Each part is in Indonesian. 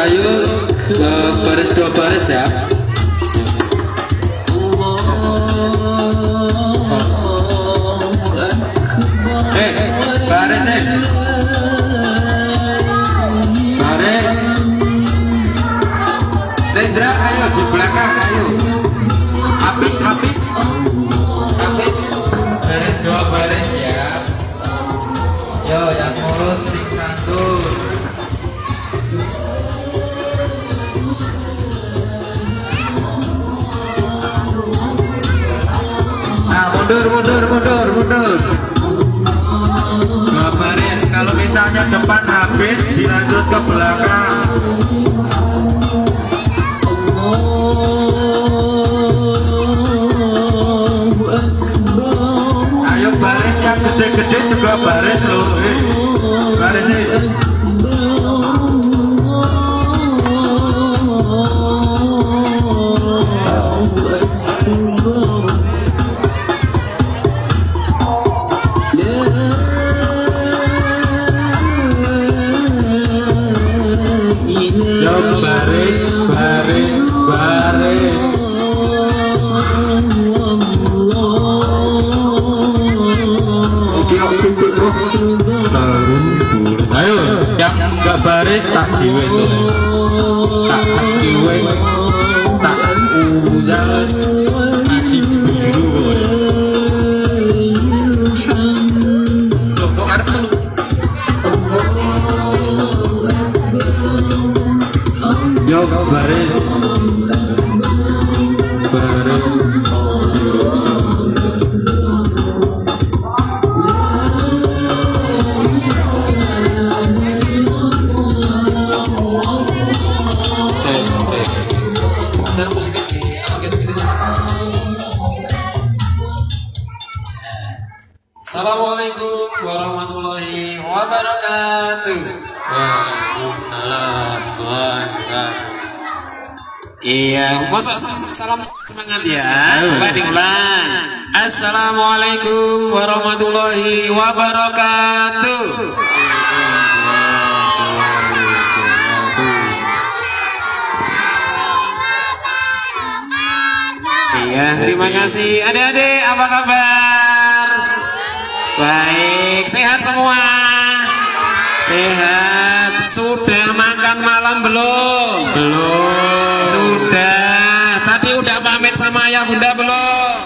ayo baris dua baris ya. Baris nih. Baris. Lendra ayo di belakang ayo. Habis. Baris dua baris ya. Yo yang mulut sing santun. Nah mundur. Dua baris. Kalau misalnya depan habis dilanjut ke belakang. Ayo baris yang gede-gede juga baris loh. Baris ini. Baris. Ayo, yang nggak baris tak diwe tak diwe, tak udas nasi biru. Yo baris. Assalamualaikum warahmatullahi wabarakatuh. Waalaikumsalam warahmatullahi. Iya, masa salam semangat ya. Coba diulang. Assalamualaikum warahmatullahi wabarakatuh. Iya, terima kasih. Adik-adik, apa kabar? Baik, sehat semua? Sehat. Sudah makan malam belum? Belum. Sudah. Tadi udah pamit sama ayah bunda belum?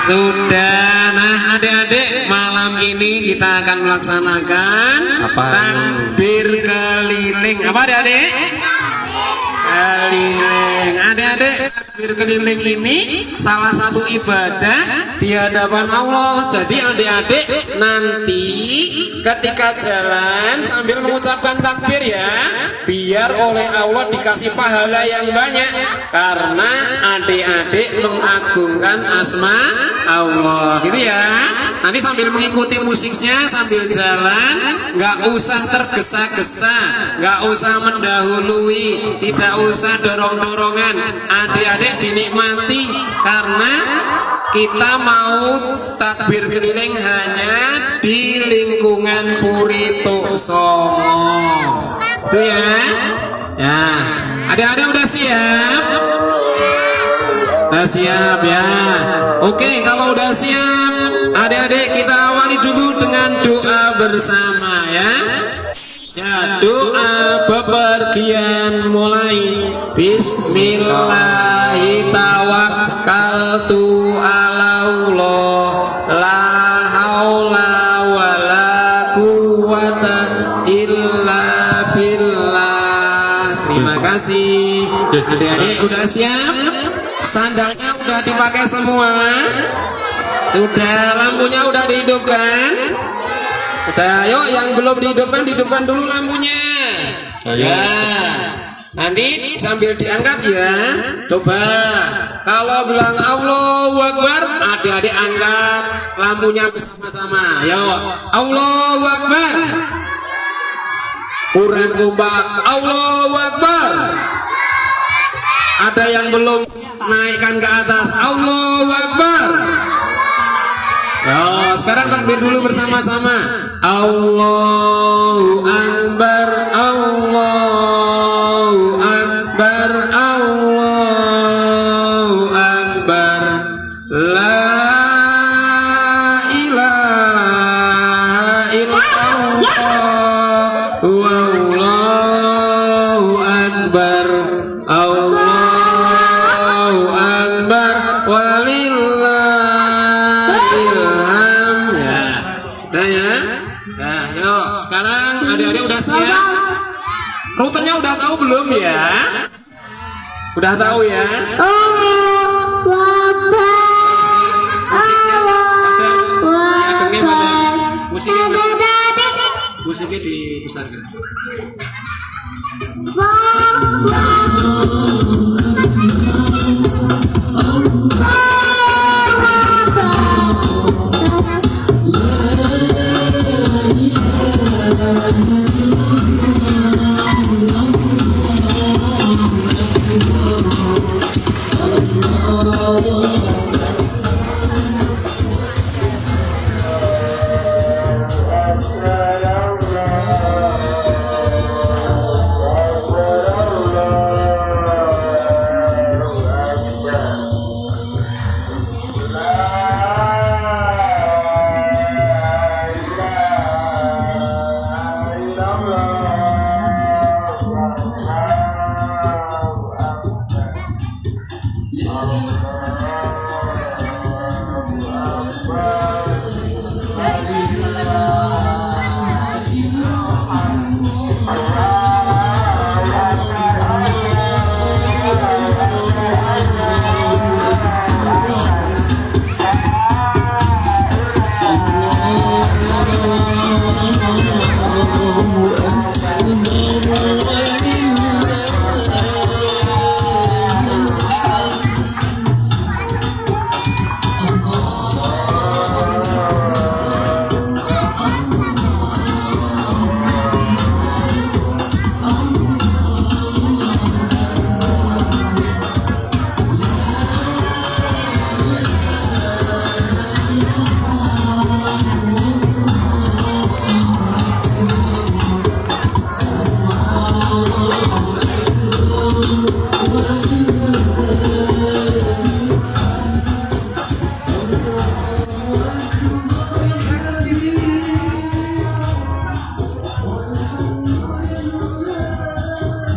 Sudah. Nah adik-adik, malam ini kita akan melaksanakan takbir keliling. Apa adik-adik? Keliling. Adik-adik, takbir keliling ini salah satu ibadah di hadapan Allah. Jadi adik-adik nanti ketika jalan sambil mengucapkan takbir ya, biar oleh Allah dikasih pahala yang banyak, karena adik-adik mengagungkan asma Allah gitu ya. Nanti sambil mengikuti musiknya sambil jalan, nggak usah tergesa-gesa, nggak usah mendahului, tidak usah dorong-dorongan. Adik-adik dinikmati karena kita mau takbir keliling hanya di lingkungan Purito Songo. Itu ya. Ya, adik-adik udah siap? Udah siap ya. Oke, kalau udah siap, adik-adik kita awali dulu dengan doa bersama ya. Ya, doa bepergian mulai. Bismillahirrahmanirrahim. Allah la haula wala quwata illa billah. Terima kasih. Adik-adik udah siap? Sandalnya udah dipakai semua? Udah, lampunya udah dihidupkan? Udah, yuk yang belum dihidupkan, dihidupkan dulu lampunya. Ya, nanti sambil diangkat ya. Coba, kalau bilang Allahu Akbar, adik-adik angkat lampunya bersama-sama. Yuk, Allahu Akbar. Quran kompak, Allahu Akbar. Ada yang belum naikkan ke atas, Allahu Akbar. Yo, sekarang takbir dulu bersama-sama. Allahu Akbar, Allah. Allahu Akbar, la ilaha illallah, wallahu akbar, Allahu akbar, walillahil hamd. Ya, udah ya. Nah, yuk sekarang adik-adik udah siap? Rutenya udah tahu belum ya? Udah tahu ya? Musiknya dibesarkan.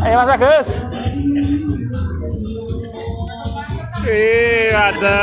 Ayo Mas Agus. Ada.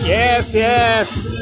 Yes, yes.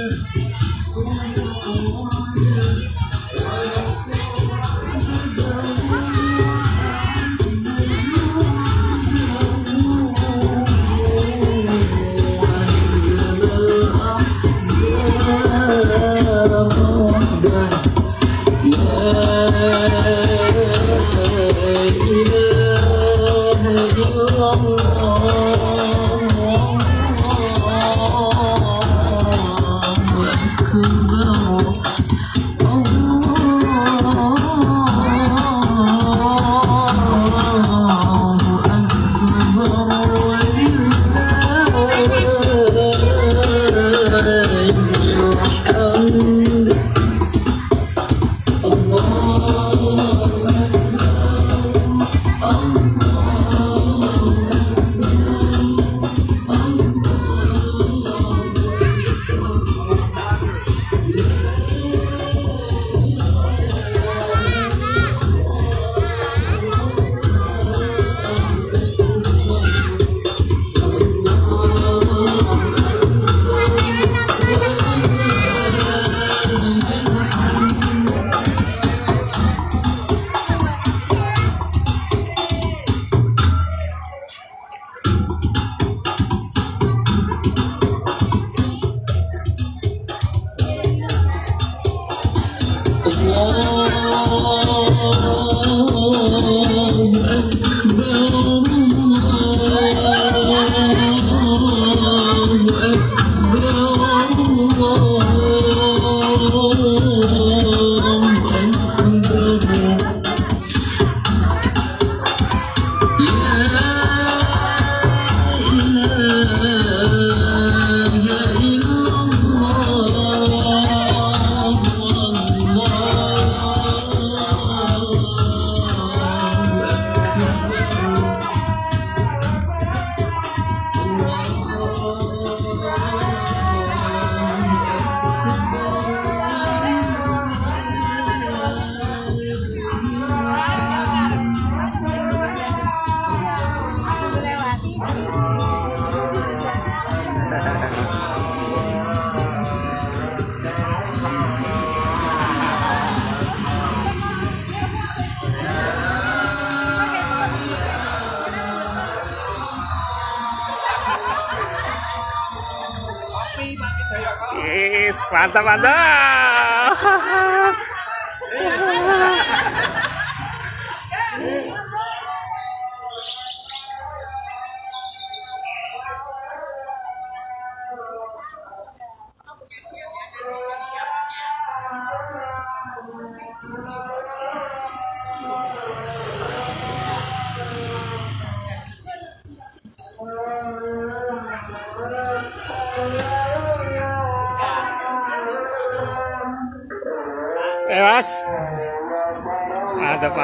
Yes, mantap mantap. atas. Mantap.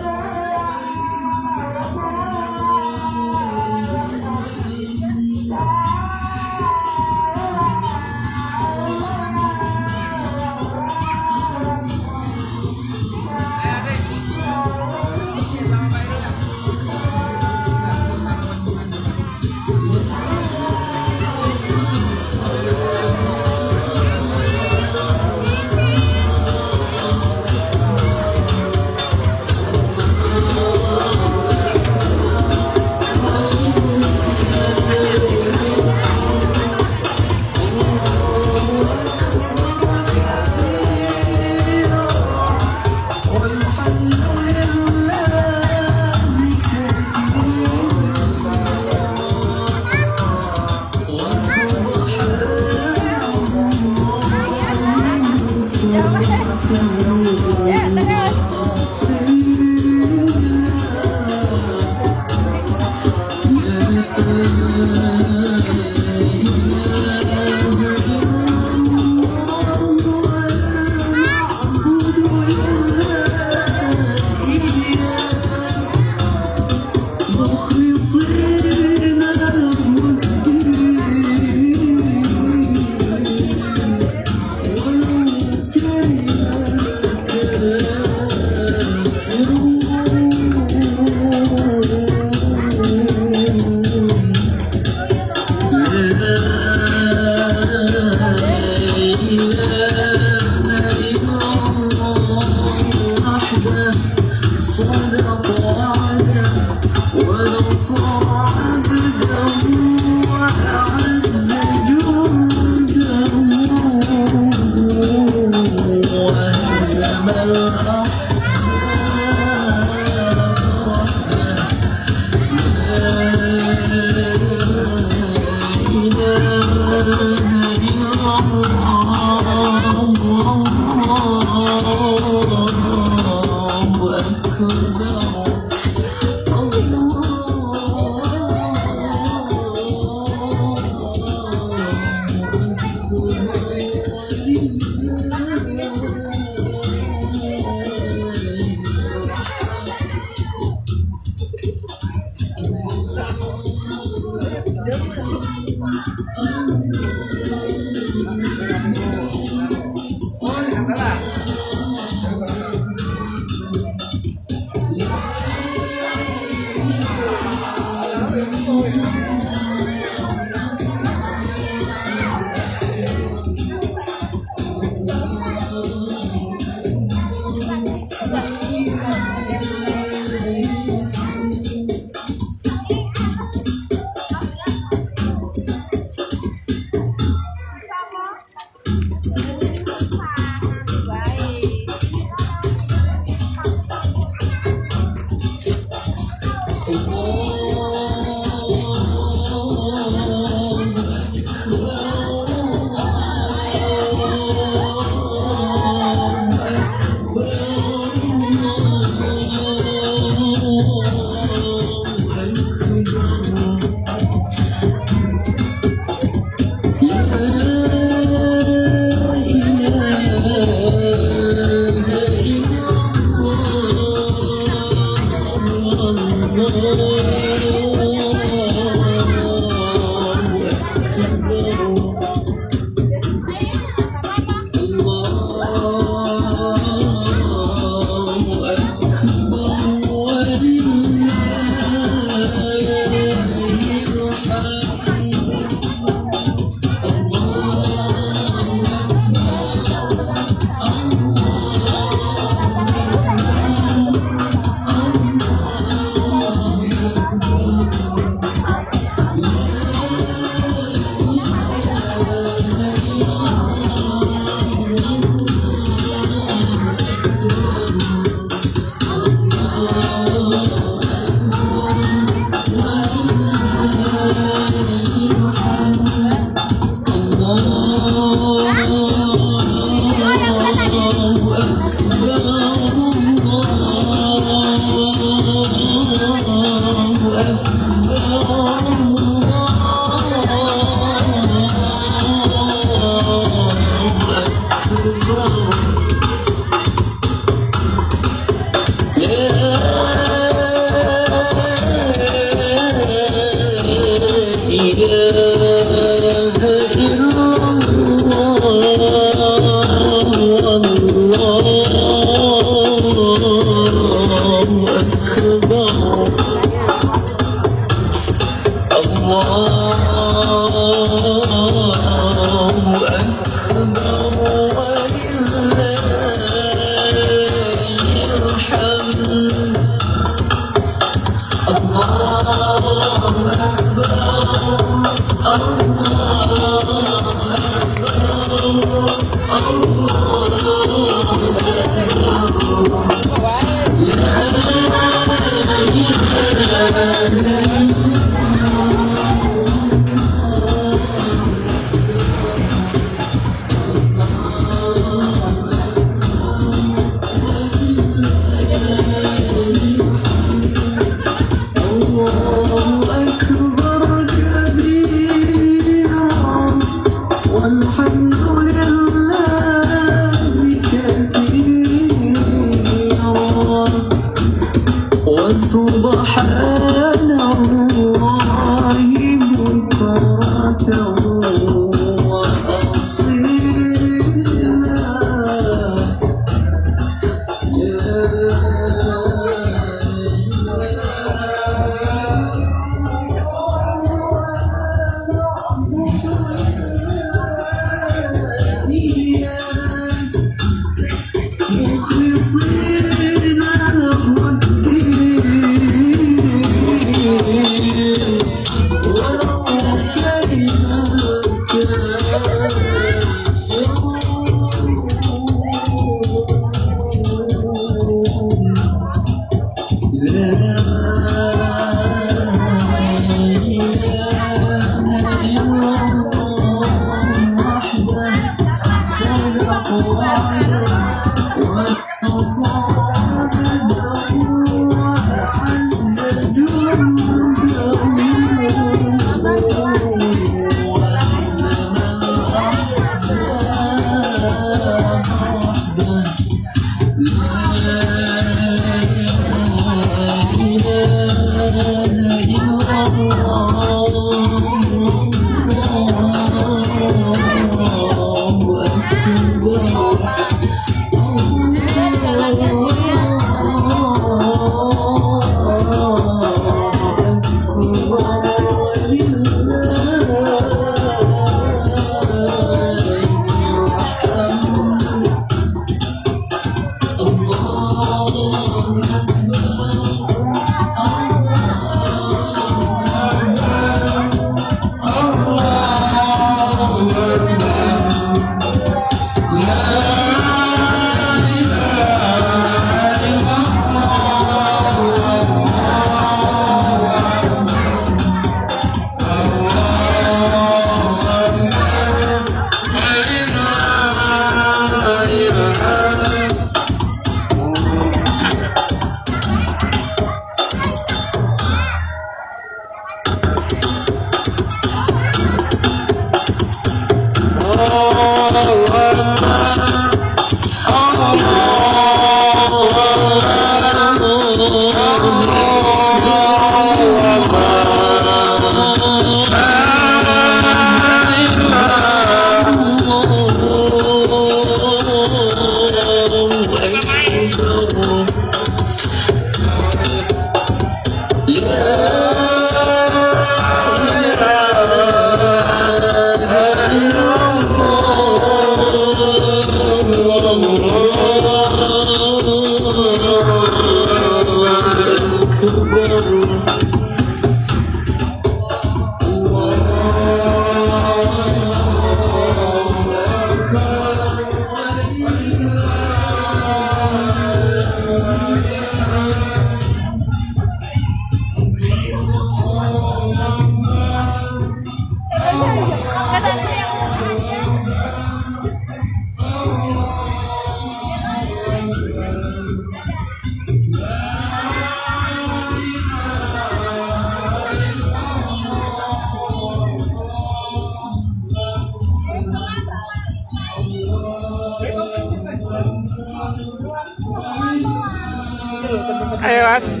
Ayo Mas.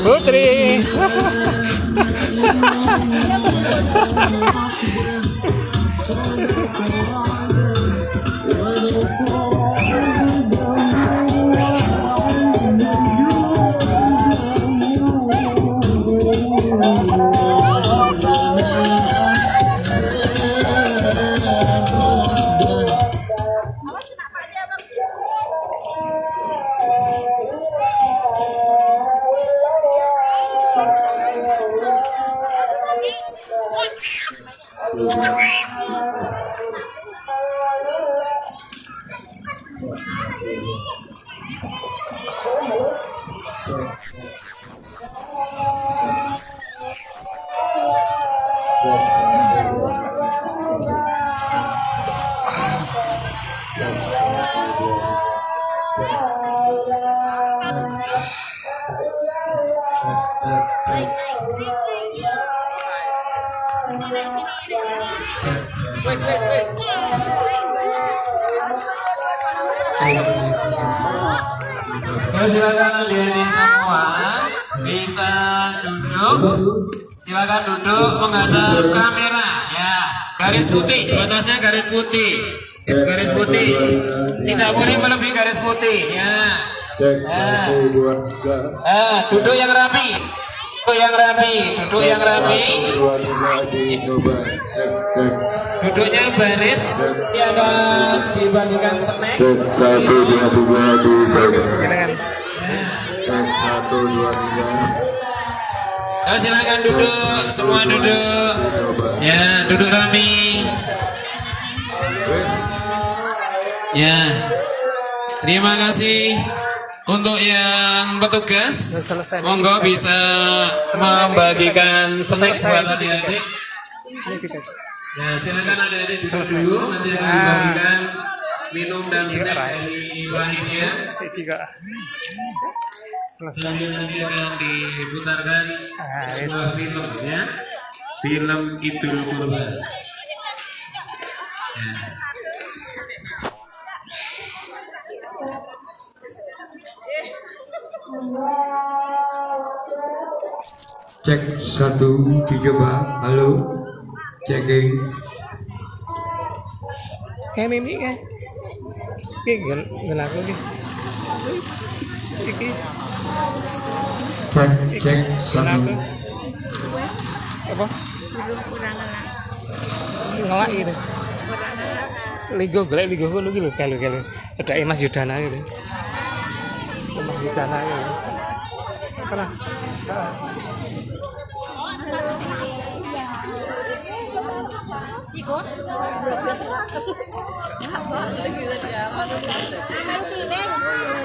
Putri. Silakan adik-adik semua bisa duduk. Silakan duduk menghadap kamera. Ya, garis putih, batasnya garis putih. Garis putih. Tidak boleh melebihi garis putih. Ya. Duduk yang rapi. Duduk yang rapi. Duduk yang rapi. Duduknya baris, tiada dibagikan snack. 1, 2, 3. 1, 2, 3. Silakan duduk, semua duduk. Ya, duduk rapi. Ya, terima kasih untuk yang petugas. Monggo bisa membagikan snack buat adik-adik. Ya, silakan adik-adik duduk dulu. Nanti akan dibagikan minum dan snack dari panitia. Selanjutnya nanti akan diputarkan sebuah film, ya, film Idul Kurban. Ya. Cek 1 dicoba. Halo. Checking. Kayak ini kan. Kayak gak aku nih. Iki. Cek 1. Apa? Ngelak gitu. Ligo lu gitu kalau ada Mas Yudana gitu. Mas Yudana gitu. Mana? Ikut.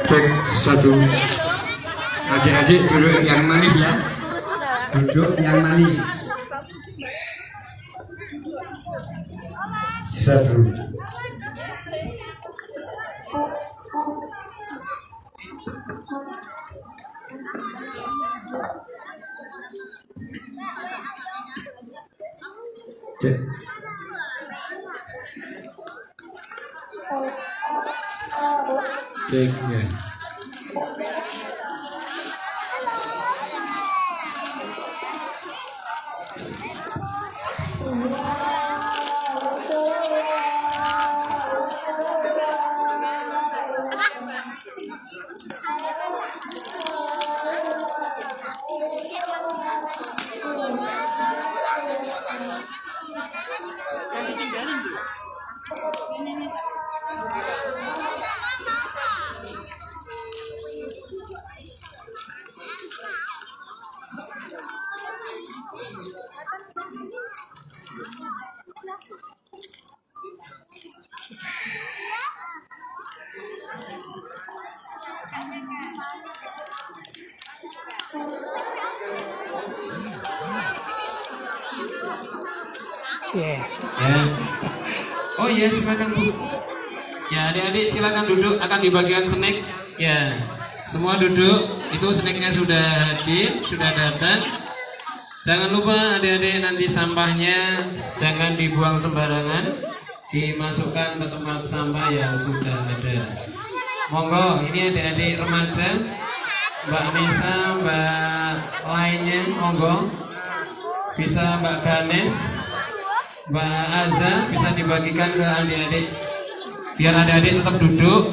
Cek 1. Adik-adik duduk yang manis ya. Duduk yang manis. 1. Cek. Cek ya. Yes. Ya. Oh iya, silakan Bu. Ya, adik-adik silakan duduk, akan dibagikan snack. Ya, semua duduk. Itu snacknya sudah hadir, sudah datang. Jangan lupa adik-adik nanti sampahnya jangan dibuang sembarangan, dimasukkan ke tempat sampah yang sudah ada. Monggo, ini adik-adik remaja, Mbak Nisa, Mbak lainnya, monggo. Bisa Mbak Ganes, Mbak Aza, bisa dibagikan ke adik-adik. Biar adik-adik tetap duduk,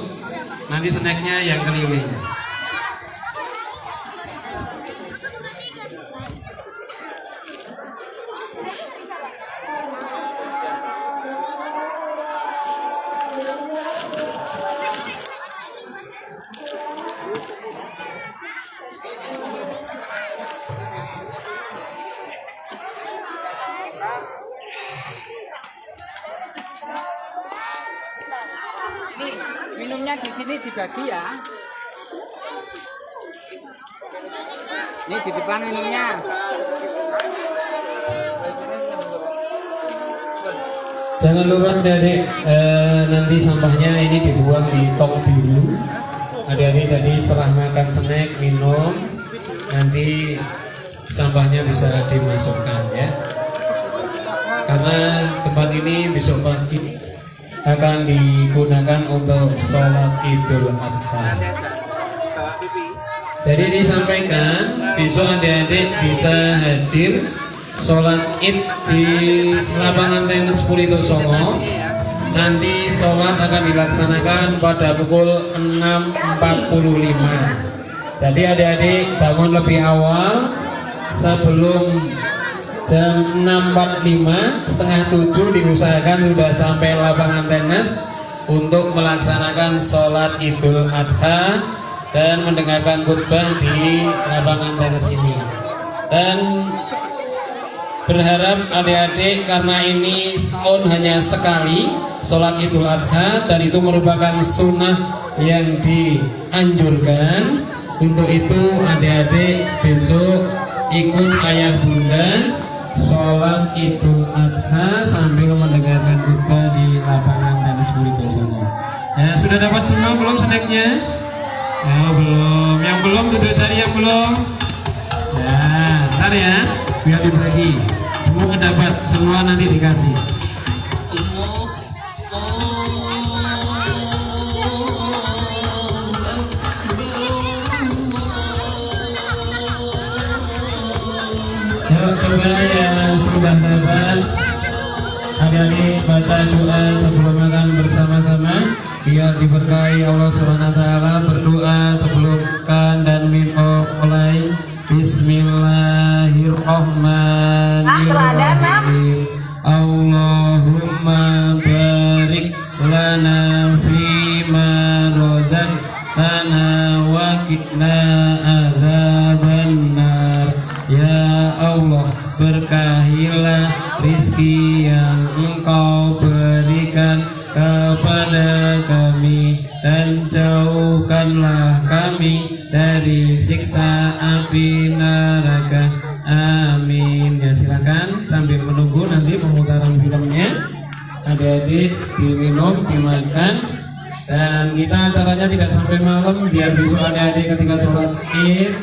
nanti snacknya yang keliling. Nih, minumnya di sini dibagi ya. Ini di depan minumnya. Jangan lupa adik-adik, nanti sampahnya ini dibuang di tong biru. Adik-adik tadi setelah makan snack, minum, nanti sampahnya bisa dimasukkan ya. Karena tempat ini besok pagi akan digunakan untuk sholat Idul Adha. Jadi disampaikan besok adik-adik bisa hadir sholat Id di lapangan tenis Purito Songo. Nanti sholat akan dilaksanakan pada pukul 6.45. Jadi adik-adik bangun lebih awal sebelum jam 6.45, setengah 7 diusahakan sudah sampai lapangan tenis untuk melaksanakan sholat Idul Adha dan mendengarkan khutbah di lapangan tenis ini. Dan berharap adik-adik karena ini setahun hanya sekali sholat Idul Adha dan itu merupakan sunnah yang dianjurkan. Untuk itu adik-adik besok ikut ayah bunda sholat Idul Adha sambil mendengarkan khutbah di lapangan tenis Purito Songo. Ya, sudah dapat semua belum snacknya? Oh, belum. Yang belum duduk cari yang belum. Ya, ntar ya, biar dibagi. Semua dapat, semua nanti dikasih. Ayo coba yang sudah dapat adik-adik baca doa sebelum makan bersama-sama biar diberkahi Allah SWT. Berdoa sebelum makan dan minum mulai. Bismillahirrahmanirrahim. Allahumma barik lana fima razaqtana wa qina adzabannar. Ya Allah, berkahilah rizki yang Engkau berikan kepada kami dan jauhkanlah kami dari siksa api neraka. Amin. Ya silakan sambil menunggu nanti pemutaran filmnya. Adik-adik diminum, dimakan, dan kita acaranya tidak sampai malam biar besok adik-adik ketika sholat Id,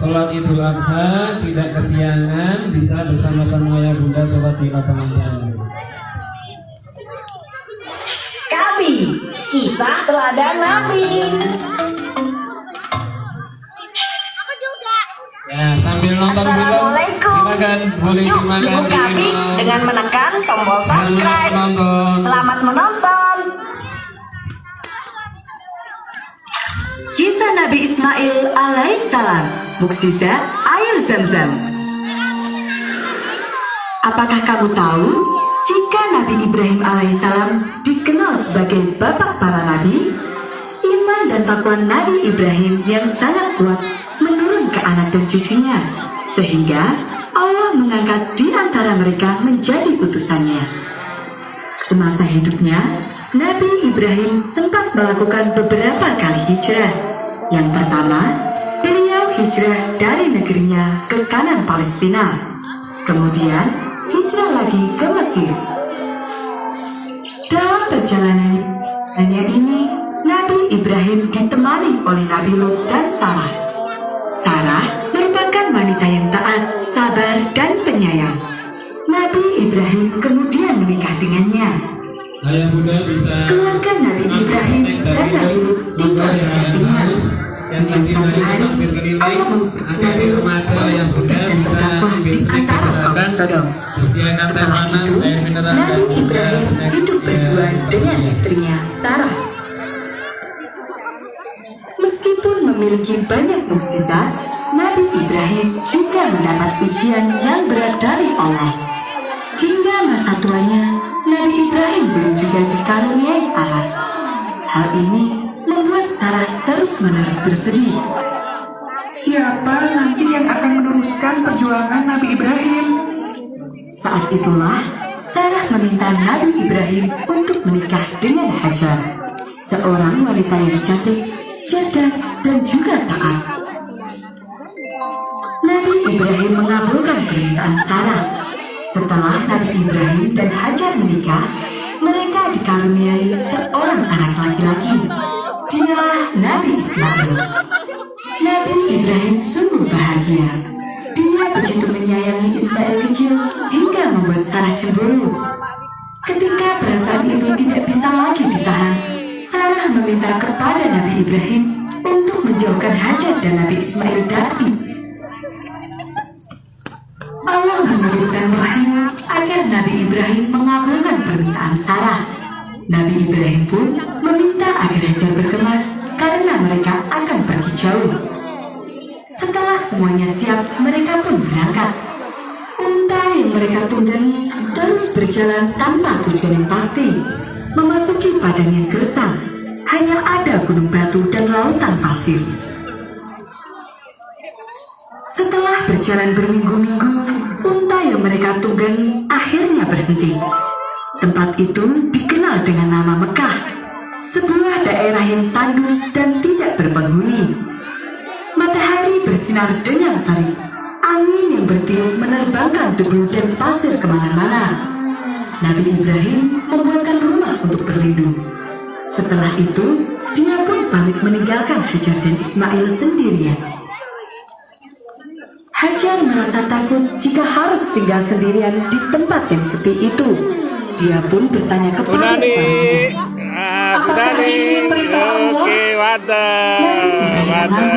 sholat Idul Adha tidak kesiangan, bisa bersama-sama ayah bunda sholat di lapangan jalan. Kami, kisah teladan Nabi. Ya, sambil nonton film, Assalamualaikum. silakan boleh Yuk dimakan hibur kami diminum. dengan menekan tombol Selamat subscribe. menonton. Selamat menonton. Kisah Nabi Ismail alaihissalam, mukjizat air Zam-Zam. Apakah kamu tahu jika Nabi Ibrahim alaihissalam dikenal sebagai bapak para nabi? Iman dan takwa Nabi Ibrahim yang sangat kuat menurun ke anak dan cucunya, sehingga Allah mengangkat di antara mereka menjadi utusannya. Semasa hidupnya, Nabi Ibrahim sempat melakukan beberapa kali hijrah. Yang pertama, beliau hijrah dari negerinya ke kanan Palestina. Kemudian, hijrah lagi ke Mesir. Dalam perjalanannya ini, Nabi Ibrahim ditemani oleh Nabi Lut dan Sarah. Sarah merupakan wanita yang taat, sabar, dan penyayang. Nabi Ibrahim kemudian menikah dengannya. Ayah bunda bisa Keluarga Nabi Ibrahim dan Nabi Lut tinggal berdampingan. Hingga suatu hari, Allah mengutus Nabi Lut untuk dan berdakwah di antara kaum Sodom. Setelah itu, Nabi Ibrahim hidup berdua dengan istrinya Sarah. Meskipun memiliki banyak mukjizat, Nabi Ibrahim juga mendapat ujian yang berat dari Allah. Hingga masa tuanya, Nabi Ibrahim belum juga dikaruniai anak. Hal ini membuat Sarah terus-menerus bersedih. Siapa nanti yang akan meneruskan perjuangan Nabi Ibrahim? Saat itulah Sarah meminta Nabi Ibrahim untuk menikah dengan Hajar, seorang wanita yang cantik, cerdas, dan juga taat. Nabi Ibrahim mengabulkan permintaan Sarah. Setelah Nabi Ibrahim dan Hajar menikah, mereka dikaruniai seorang anak laki-laki. Dialah Nabi Ismail. Nabi Ibrahim sungguh bahagia. Dia begitu menyayangi Ismail kecil hingga membuat Sarah cemburu. Ketika perasaan itu tidak bisa lagi ditahan, Sarah meminta kepada Nabi Ibrahim untuk menjauhkan Hajar dan Nabi Ismail dari. Allah menurunkan wahyu agar Nabi Ibrahim mengabulkan permintaan Sarah. Nabi Ibrahim pun meminta agar Hajar berkemas karena mereka akan pergi jauh. Setelah semuanya siap, mereka pun berangkat. Unta yang mereka tunggangi terus berjalan tanpa tujuan yang pasti, memasuki padang yang gersang. Hanya ada gunung batu dan lautan pasir. Setelah berjalan berminggu-minggu, unta yang mereka tunggangi akhirnya berhenti. Tempat itu dikenal dengan nama Mekah, sebuah daerah yang tandus dan tidak berpenghuni. Matahari bersinar dengan terik, angin yang bertiup menerbangkan debu dan pasir kemana-mana. Nabi Ibrahim membuatkan rumah untuk berlindung. Setelah itu, dia pun pamit meninggalkan Hajar dan Ismail sendirian. Hajar merasa takut jika harus tinggal sendirian di tempat yang sepi itu. Dia pun bertanya kepada suaminya, apakah ini perintah Allah? Nabi Ibrahim mengangguk.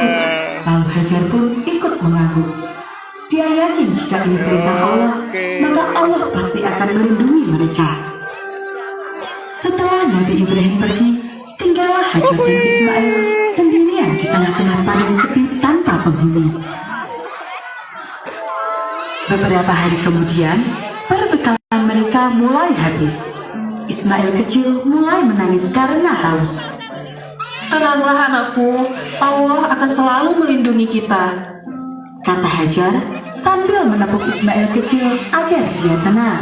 Lalu Hajar pun ikut mengangguk. Dia yakin jika ini perintah Allah, maka Allah pasti akan melindungi mereka. Setelah Nabi Ibrahim pergi, tinggallah Hajar dan Ismail sendirian di tengah-tengah padang sepi tanpa penghuni. Beberapa hari kemudian, perbekalan mereka mulai habis. Ismail kecil mulai menangis karena haus. Tenanglah anakku, Allah akan selalu melindungi kita. Kata Hajar sambil menepuk Ismail kecil agar dia tenang.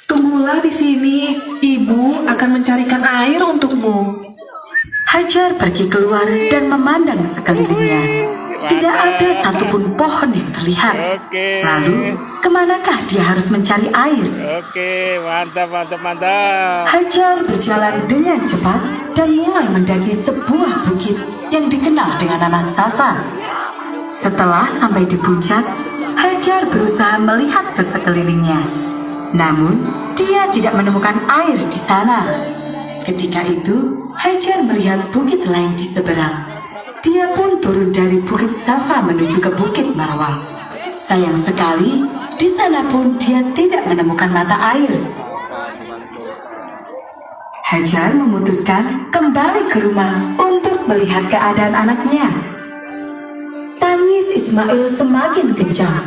Tunggulah di sini, ibu akan mencarikan air untukmu. Hajar pergi keluar dan memandang sekelilingnya. Tidak ada satupun pohon yang terlihat. Lalu, kemanakah dia harus mencari air? Oke, mantap. Hajar berjalan dengan cepat dan mulai mendaki sebuah bukit yang dikenal dengan nama Safa. Setelah sampai di puncak, Hajar berusaha melihat ke sekelilingnya. Namun, dia tidak menemukan air di sana. Ketika itu, Hajar melihat bukit lain di seberang. Dia pun turun dari bukit Safa menuju ke bukit Marwah. Sayang sekali, di sana pun dia tidak menemukan mata air. Hajar memutuskan kembali ke rumah untuk melihat keadaan anaknya. Tangis Ismail semakin kencang.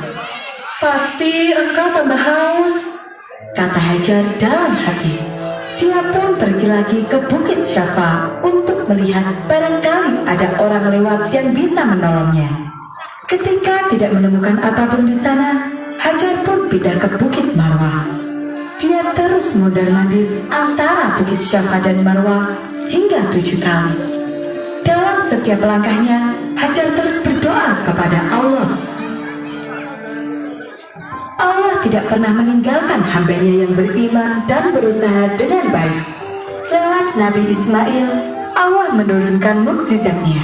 Pasti engkau tambah haus, Kata Hajar dalam hati. Dia pun pergi lagi ke Bukit Syafa untuk melihat barangkali ada orang lewat yang bisa menolongnya. Ketika tidak menemukan apapun di sana, Hajar pun pindah ke Bukit Marwah. Dia terus mondar-mandir antara Bukit Syafa dan Marwah hingga 7 kali. Dalam setiap langkahnya, Hajar terus berdoa kepada Allah. Allah tidak pernah meninggalkan hambanya yang beriman dan berusaha dengan baik. Lewat Nabi Ismail, Allah menurunkan mukjizatnya.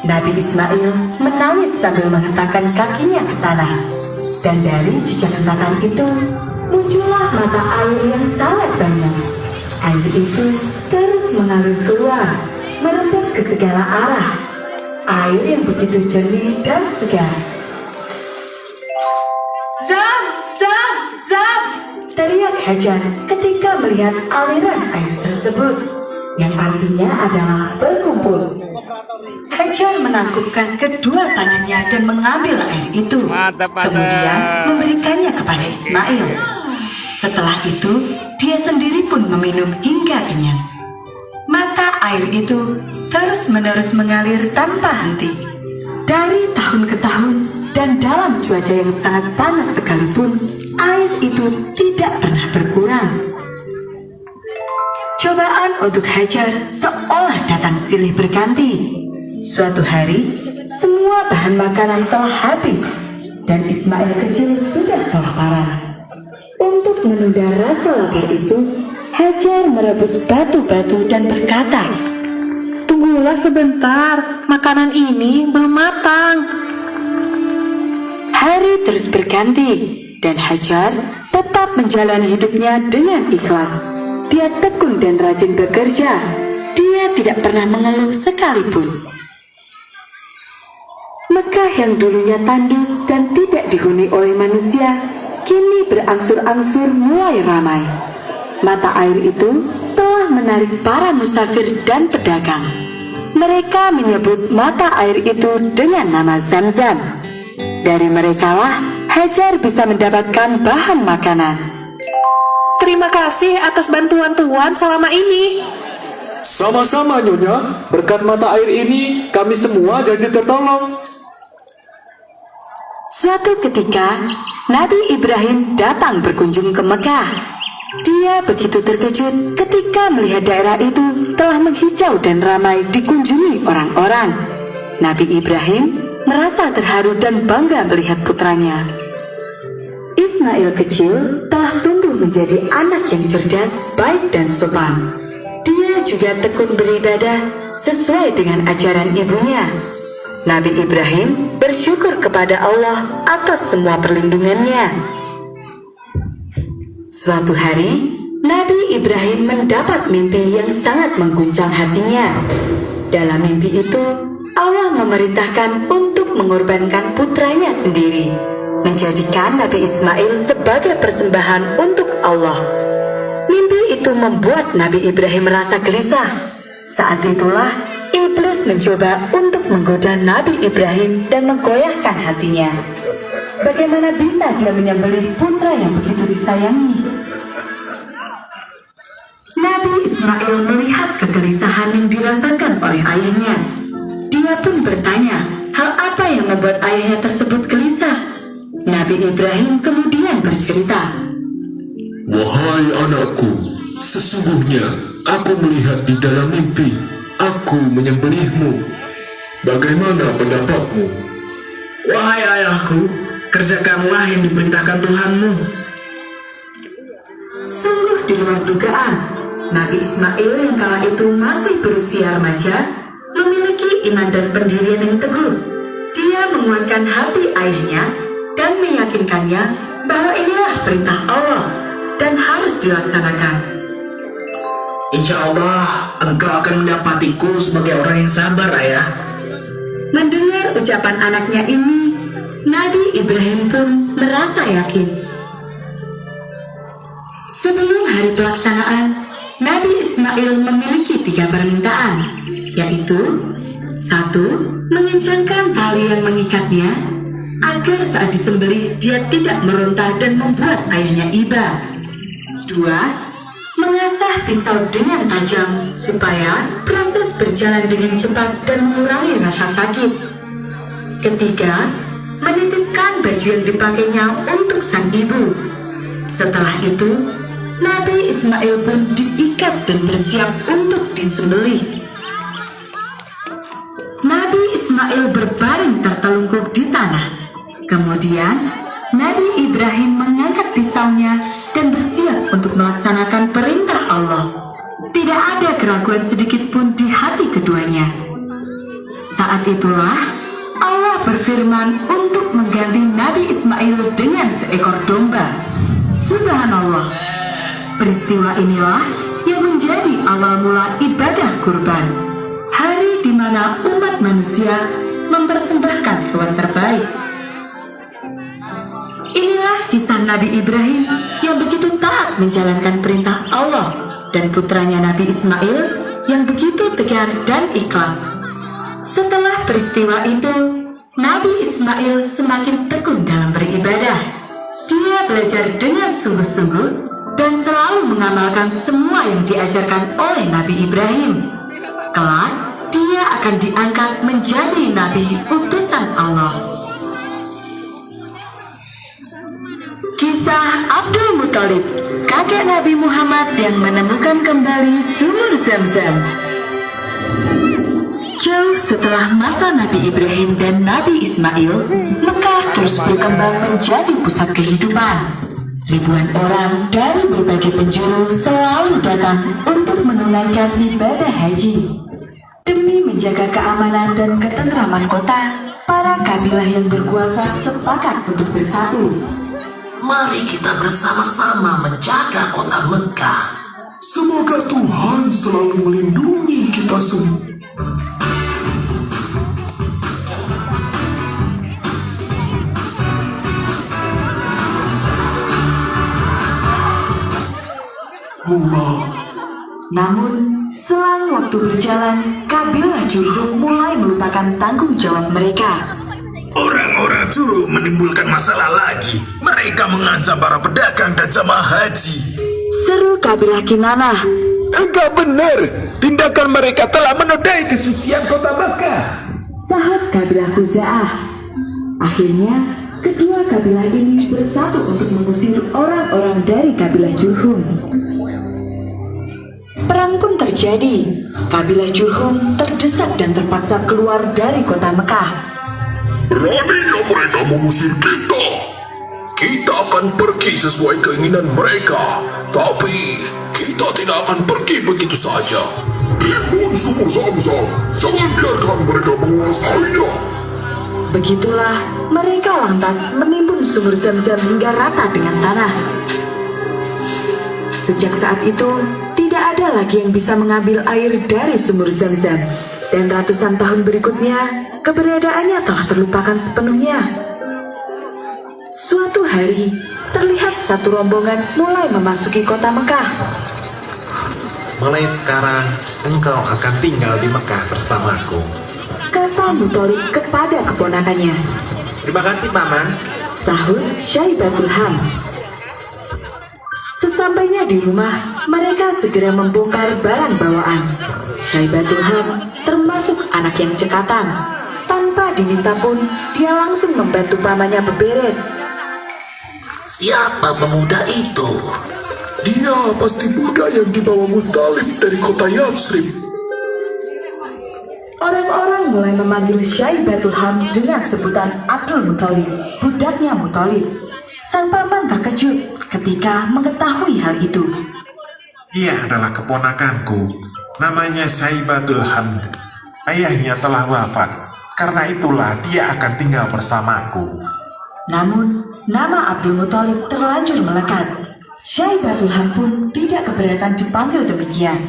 Nabi Ismail menangis sambil menghentakkan kakinya ke tanah. Dan dari jejak hentakan itu, muncullah mata air yang sangat banyak. Air itu terus mengalir keluar, merembes ke segala arah. Air yang begitu jernih dan segar. Zam! Teriak Hajar ketika melihat aliran air tersebut, yang artinya adalah berkumpul. Hajar menangkupkan kedua tangannya dan mengambil air itu, kemudian memberikannya kepada Ismail. Setelah itu, dia sendiri pun meminum hingga kenyang. Mata air itu terus-menerus mengalir tanpa henti. Dari tahun ke tahun dan dalam cuaca yang sangat panas sekalipun, air itu tidak pernah berkurang. Cobaan untuk Hajar seolah datang silih berganti. Suatu hari, semua bahan makanan telah habis dan Ismail kecil sudah kelaparan. Untuk menunda rasa lapar itu, Hajar merebus batu-batu dan berkata, Tunggulah sebentar, makanan ini belum matang. Hari terus berganti dan Hajar tetap menjalani hidupnya dengan ikhlas. Dia tekun dan rajin bekerja. Dia tidak pernah mengeluh sekalipun. Mekah yang dulunya tandus dan tidak dihuni oleh manusia, kini berangsur-angsur mulai ramai. Mata air itu telah menarik para musafir dan pedagang. Mereka menyebut mata air itu dengan nama Zam-Zam. Dari merekalah Hajar bisa mendapatkan bahan makanan. Terima kasih atas bantuan Tuan selama ini. Sama-sama Nyonya, berkat mata air ini kami semua jadi tertolong. Suatu ketika, Nabi Ibrahim datang berkunjung ke Mekah. Dia begitu terkejut ketika melihat daerah itu telah menghijau dan ramai dikunjungi orang-orang. Nabi Ibrahim merasa terharu dan bangga melihat putranya. Ismail kecil telah tumbuh menjadi anak yang cerdas, baik dan sopan. Dia juga tekun beribadah sesuai dengan ajaran ibunya. Nabi Ibrahim bersyukur kepada Allah atas semua perlindungannya. Suatu hari, Nabi Ibrahim mendapat mimpi yang sangat mengguncang hatinya. Dalam mimpi itu, Allah memerintahkan untuk mengorbankan putranya sendiri, menjadikan Nabi Ismail sebagai persembahan untuk Allah. Mimpi itu membuat Nabi Ibrahim merasa gelisah. Saat itulah iblis mencoba untuk menggoda Nabi Ibrahim dan menggoyahkan hatinya. Bagaimana bisa dia menyembelih putra yang begitu disayangi? Nabi Ismail melihat kegelisahan yang dirasakan oleh ayahnya. Dia pun bertanya, hal apa yang membuat ayahnya tersebut gelisah? Nabi Ibrahim kemudian bercerita, "Wahai anakku, sesungguhnya aku melihat di dalam mimpi, aku menyembelihmu. Bagaimana pendapatmu?" "Wahai ayahku, kerjakanlah yang diperintahkan Tuhanmu." Sungguh di luar dugaan, Nabi Ismail yang kala itu masih berusia remaja memiliki iman dan pendirian yang teguh. Dia menguatkan hati ayahnya dan meyakinkannya bahwa inilah perintah Allah dan harus dilaksanakan. "Insya Allah engkau akan mendapatiku sebagai orang yang sabar, ayah." Mendengar ucapan anaknya ini, Nabi Ibrahim pun merasa yakin. Sebelum hari pelaksanaan, Nabi Ismail memiliki 3 permintaan, yaitu 1. Mengencangkan tali yang mengikatnya agar saat disembelih dia tidak meronta dan membuat ayahnya iba. 2. Mengasah pisau dengan tajam supaya proses berjalan dengan cepat dan mengurangi rasa sakit. 3. Menitipkan baju yang dipakainya untuk sang ibu. Setelah itu, Nabi Ismail pun diikat dan bersiap untuk disembelih. Nabi Ismail berbaring tertelungkup di tanah. Kemudian, Nabi Ibrahim mengangkat pisaunya dan bersiap untuk melaksanakan perintah Allah. Tidak ada keraguan sedikit pun di hati keduanya. Saat itulah Allah berfirman untuk mengganti Nabi Ismail dengan seekor domba. Subhanallah. Peristiwa inilah yang menjadi awal mula ibadah kurban. Hari di mana umat manusia mempersembahkan hewan terbaik. Inilah kisah Nabi Ibrahim yang begitu taat menjalankan perintah Allah dan putranya Nabi Ismail yang begitu tegar dan ikhlas. Setelah peristiwa itu, Nabi Ismail semakin tekun dalam beribadah. Dia belajar dengan sungguh-sungguh dan selalu mengamalkan semua yang diajarkan oleh Nabi Ibrahim. Kelak, dia akan diangkat menjadi Nabi utusan Allah. Kisah Abdul Muthalib, kakek Nabi Muhammad yang menemukan kembali sumur Zam-Zam. Jauh setelah masa Nabi Ibrahim dan Nabi Ismail, Mekah terus berkembang menjadi pusat kehidupan. Ribuan orang dari berbagai penjuru selalu datang untuk menunaikan ibadah haji. Demi menjaga keamanan dan ketentraman kota, para kabilah yang berkuasa sepakat untuk bersatu. Mari kita bersama-sama menjaga kota Mekah. Semoga Tuhan selalu melindungi kita semua. Namun, selang waktu berjalan, kabilah Jurhum mulai melupakan tanggung jawab mereka. Orang-orang Jurhum menimbulkan masalah lagi. Mereka mengancam para pedagang dan jamaah haji. Seru kabilah Kinanah. Enggak benar, tindakan mereka telah menodai kesucian kota Makkah. Sahut kabilah Khuza'ah. Akhirnya, kedua kabilah ini bersatu untuk mengusir orang-orang dari kabilah Jurhum. Perang pun terjadi. Kabilah Jurhum terdesak dan terpaksa keluar dari kota Mekah. Beraninya mereka mengusir kita. Kita akan pergi sesuai keinginan mereka, tapi kita tidak akan pergi begitu saja. Timbun sumur Zam-Zam, jangan biarkan mereka menguasainya. Begitulah mereka lantas menimbun sumur Zam-Zam hingga rata dengan tanah. Sejak saat itu, tidak ada lagi yang bisa mengambil air dari sumur Zam-Zam. Dan ratusan tahun berikutnya, keberadaannya telah terlupakan sepenuhnya. Suatu hari, terlihat satu rombongan mulai memasuki kota Mekah. Mulai sekarang, engkau akan tinggal di Mekah bersamaku, Kata Muthalib kepada keponakannya. Terima kasih, Paman. Sahut Syaibatul Ham. Sesampainya di rumah, mereka segera membongkar barang bawaan. Syaibatul Ham termasuk anak yang cekatan. Tanpa diminta pun, dia langsung membantu pamannya beberes. Siapa pemuda itu? Dia pasti budak yang dibawa Muthalib dari kota Yatsrib. Orang-orang mulai memanggil Syaibatul Ham dengan sebutan Abdul Muthalib, budaknya Muthalib. Sang paman terkejut ketika mengetahui hal itu. Dia adalah keponakanku, namanya Syaibatul Hamd. Ayahnya telah wafat, karena itulah dia akan tinggal bersamaku. Namun, nama Abdul Muthalib terlanjur melekat. Syaibatul Ham pun tidak keberatan dipanggil demikian.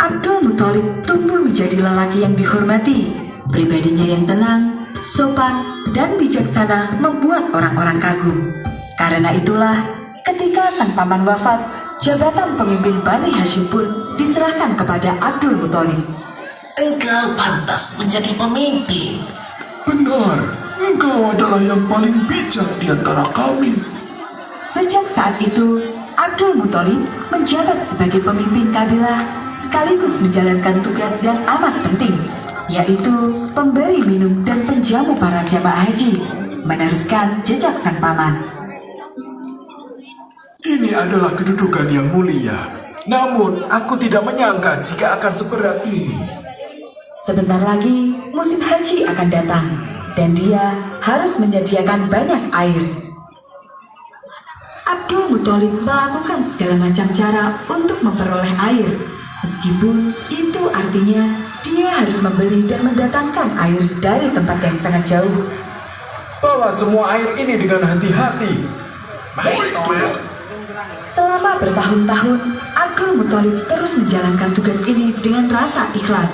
Abdul Muthalib tumbuh menjadi lelaki yang dihormati. Pribadinya yang tenang, sopan, dan bijaksana membuat orang-orang kagum. Karena itulah, ketika sang paman wafat, jabatan pemimpin Bani Hashim pun diserahkan kepada Abdul Muthalib. Engkau pantas menjadi pemimpin. Benar, engkau adalah yang paling bijak di antara kami. Sejak saat itu, Abdul Muthalib menjabat sebagai pemimpin kabilah sekaligus menjalankan tugas yang amat penting, yaitu pemberi minum dan penjamu para jamaah haji, meneruskan jejak sang paman. Ini adalah kedudukan yang mulia. Namun, aku tidak menyangka jika akan seberat ini. Sebentar lagi, musim haji akan datang, dan dia harus menyediakan banyak air. Abdul Muthalib melakukan segala macam cara untuk memperoleh air, meskipun itu artinya dia harus membeli dan mendatangkan air dari tempat yang sangat jauh. Bawa semua air ini dengan hati-hati. Baik, Tuan. Selama bertahun-tahun, Abdul Muthalib terus menjalankan tugas ini dengan rasa ikhlas.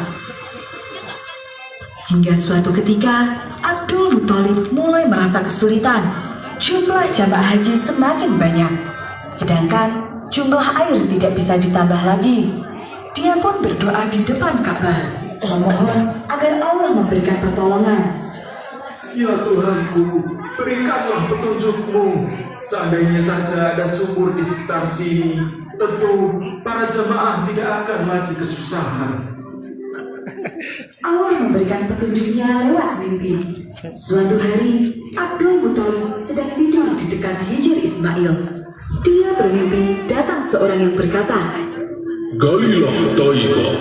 Hingga suatu ketika, Abdul Muthalib mulai merasa kesulitan. Jumlah jamaah haji semakin banyak, sedangkan jumlah air tidak bisa ditambah lagi. Dia pun berdoa di depan Ka'bah, memohon agar Allah memberikan pertolongan. Ya Tuhanku, berikanlah petunjukmu. Seandainya saja ada sumur di sekitar sini, tentu para jemaah tidak akan lagi kesusahan. Allah memberikan petunjuknya lewat mimpi. Suatu hari, Abdul Muthalib sedang tidur di dekat Hijr Ismail. Dia bermimpi datang seorang yang berkata, Galilah Taibah.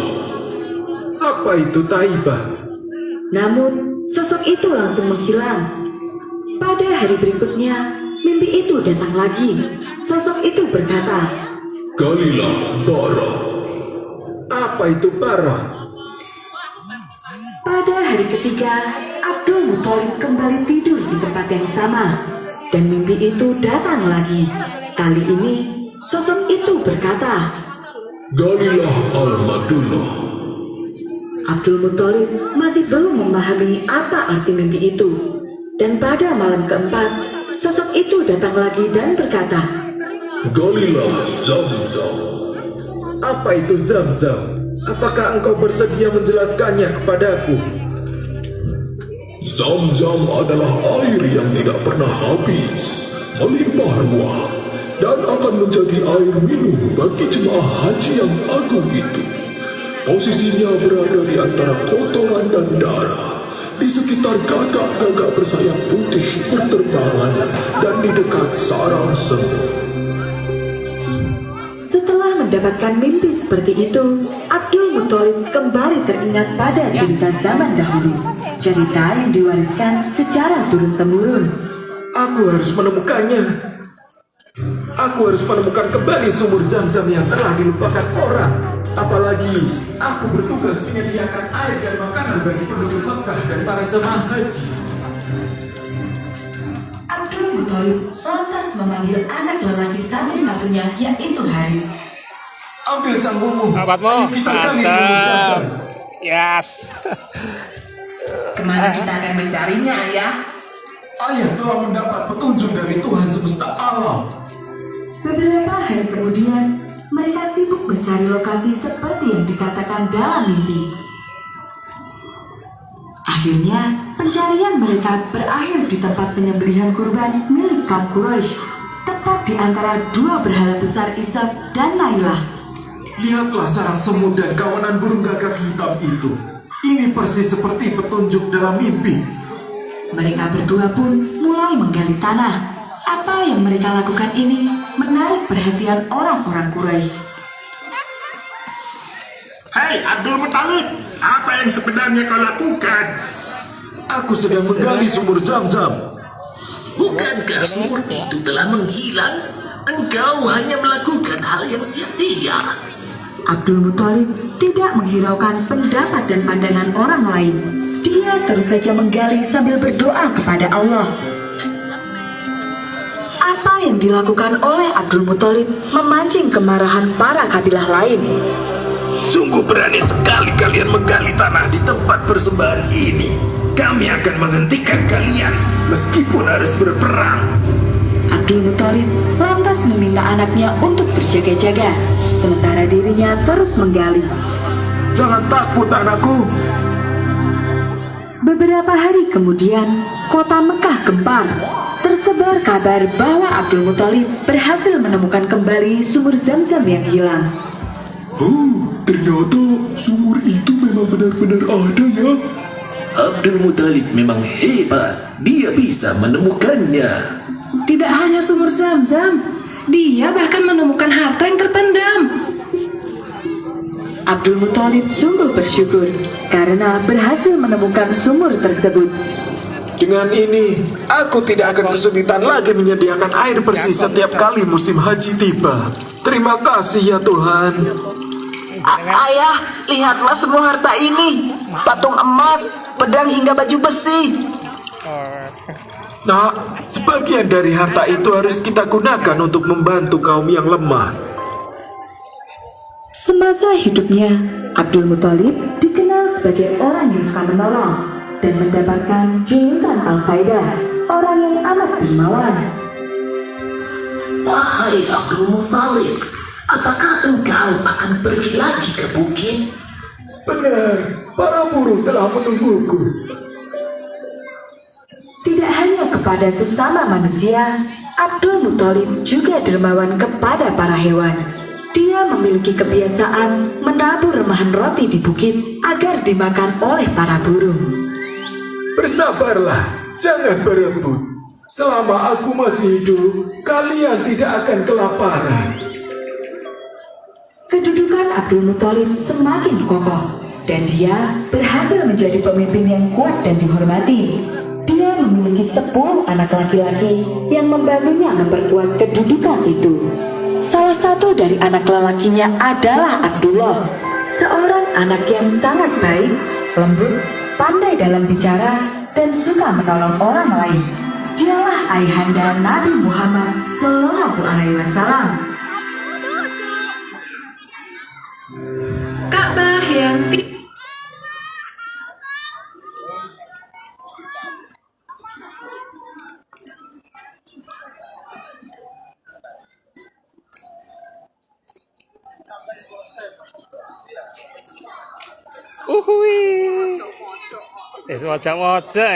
Apa itu Taibah? namun sosok itu langsung menghilang. Pada hari berikutnya, mimpi itu datang lagi. Sosok itu berkata, Galilah Bara. Apa itu Bara? pada hari ketiga, Abdul Muthalib kembali tidur di tempat yang sama, dan mimpi itu datang lagi. Kali ini, sosok itu berkata, Galilah Al-Madunah. Abdul Muthalib masih belum memahami apa arti mimpi itu. Dan pada malam keempat, sosok itu datang lagi dan berkata, Galilah Zamzam. Apa itu Zamzam? Apakah engkau bersedia menjelaskannya kepadaku? Zamzam adalah air yang tidak pernah habis, melimpah ruah, dan akan menjadi air minum bagi jemaah haji yang agung itu. Posisinya berada di antara kotoran dan darah, di sekitar gagak-gagak bersayap putih berterbangan, dan di dekat sarang semut. Setelah mendapatkan mimpi seperti itu, Abdul Muthalib kembali teringat pada cerita zaman dahulu. Cerita yang diwariskan secara turun-temurun. Aku harus menemukannya. Aku harus menemukan kembali sumur Zamzam yang telah dilupakan orang. Apalagi aku bertugas menyediakan air dan makanan bagi penduduk Mekah dan para jemaah haji. Abdul Muthalib lantas memanggil anak lelaki satu-satunya, yaitu Haris. Ambil cangkungmu. Sahabatmu. Ayo kita gali sumur Zam-Zam. Yes. Kemana kita akan mencarinya, Ayah? Ayah telah mendapat petunjuk dari Tuhan semesta alam. Beberapa hari kemudian, mereka sibuk mencari lokasi seperti yang dikatakan dalam mimpi. Akhirnya, pencarian mereka berakhir di tempat penyembelihan kurban milik kaum Quraisy, tepat di antara dua berhala besar Ishak dan Nailah. Lihatlah sarang semut dan kawanan burung gagak hitam itu. Ini persis seperti petunjuk dalam mimpi. Mereka berdua pun mulai menggali tanah. Apa yang mereka lakukan ini menarik perhatian orang-orang Quraisy. Hai Abdul Muthalib, apa yang sebenarnya kau lakukan? Aku sedang menggali sumur Zam-Zam. Bukankah sumur itu telah menghilang? Engkau hanya melakukan hal yang sia-sia. Abdul Muthalib tidak menghiraukan pendapat dan pandangan orang lain. Dia terus saja menggali sambil berdoa kepada Allah. Apa yang dilakukan oleh Abdul Muthalib memancing kemarahan para kabilah lain. Sungguh berani sekali kalian menggali tanah di tempat persembahan ini. Kami akan menghentikan kalian meskipun harus berperang. Abdul Muthalib lantas meminta anaknya untuk berjaga-jaga, sementara dirinya terus menggali. Jangan takut anakku. Beberapa hari kemudian, kota Mekah gempar. Tersebar kabar bahwa Abdul Muthalib berhasil menemukan kembali sumur Zam-Zam yang hilang. Ternyata sumur itu memang benar-benar ada ya. Abdul Muthalib memang hebat. Dia bisa menemukannya. Tidak hanya sumur Zam-Zam, dia bahkan menemukan harta yang terpendam. Abdul Muthalib sungguh bersyukur karena berhasil menemukan sumur tersebut. Dengan ini, aku tidak akan kesulitan lagi menyediakan air bersih setiap kali musim haji tiba. Terima kasih ya Tuhan. Ayah, lihatlah semua harta ini. Patung emas, pedang hingga baju besi. Nah, sebagian dari harta itu harus kita gunakan untuk membantu kaum yang lemah. Semasa hidupnya, Abdul Muthalib dikenal sebagai orang yang suka menolong dan mendapatkan julukan Al-Faidah, orang yang amat dermawan. Wahai Abdul Muthalib, apakah engkau akan pergi lagi ke bukit? Benar, para buruh telah menungguku. Tidak hanya kepada sesama manusia, Abdul Muthalib juga dermawan kepada para hewan. Dia memiliki kebiasaan menabur remahan roti di bukit agar dimakan oleh para burung. Bersabarlah, jangan berebut. Selama aku masih hidup, kalian tidak akan kelaparan. Kedudukan Abdul Muthalib semakin kokoh dan dia berhasil menjadi pemimpin yang kuat dan dihormati. Dia memiliki 10 anak laki-laki yang membantunya memperkuat kedudukan itu. Salah satu dari anak lelakinya adalah Abdullah, seorang anak yang sangat baik, lembut, pandai dalam bicara, dan suka menolong orang lain. Dialah ayahanda Nabi Muhammad SAW. Ka'bah yang Uhui. Wajah-wajah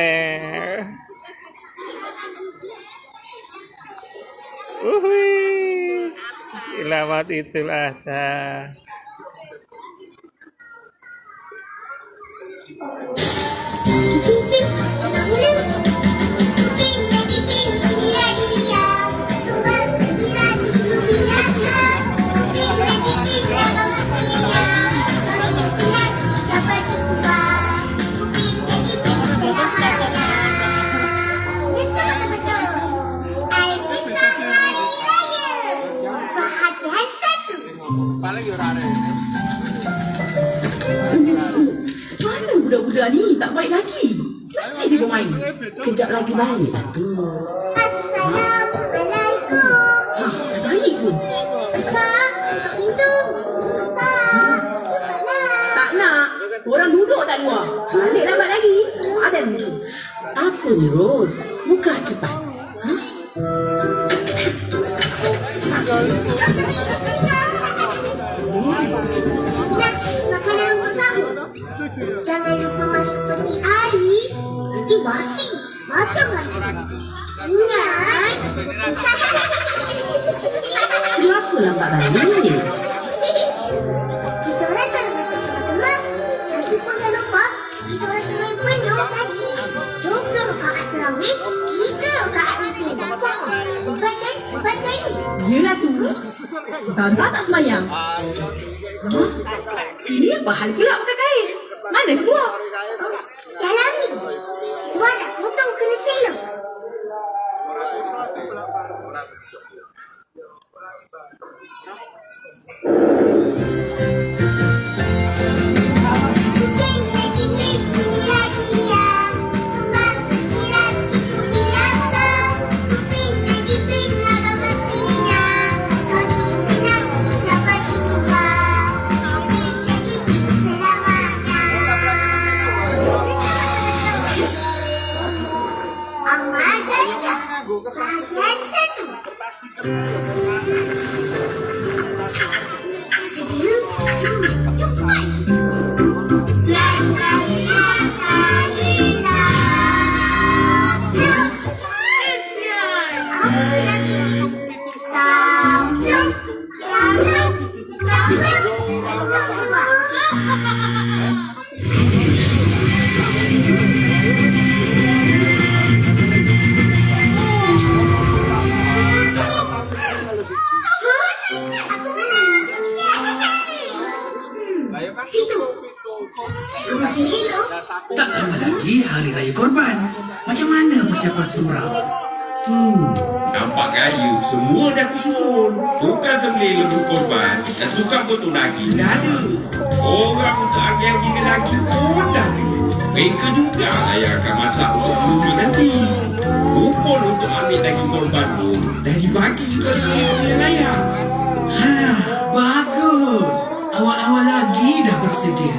Uhui. Lewat itulah ada. Mana budak-budak ni tak baik lagi. Mesti dia bermain. Kejap lagi balik lah tu. Assalamualaikum. Dah balik pun. Kak, buka pintu. kat luar. Balik lambat lagi. Ada ni. Apa ni Ros? Buka cepat. Makanan untuk sahur. Jangan lupa masuk peti ais. Nanti basi. Macam mana? Ingat. Kenapa lambat balik? Kita orang tak nak kemas. Lagi pun dah lupa. Kita orang semain penuh tadi. 20 rakaat tarawih, 3 rakaat witir. Lepas kan? Yelah tu. Tante tak semayang. Ini apa hal pula pakai kain? Mana semua? Dalam ni. Semua nak potong kena selok. Amal jariah bahagian 1. Sedia? Situ. Kamu sini lo. Tak lama lagi hari raya korban. Macam mana persiapan surau? Nampak gaya, semua dah tersusun. Tukang sembelih lembu korban dan tukang potong daging dah ada. Orang untuk agi-agi ke daging pun dah ada. Mereka juga yang akan masak untuk bumi nanti. Kupon untuk ambil daging korban pun dah dibagi kepada pilihan raya. Bagus. Awal-awal lagi dah bersedia.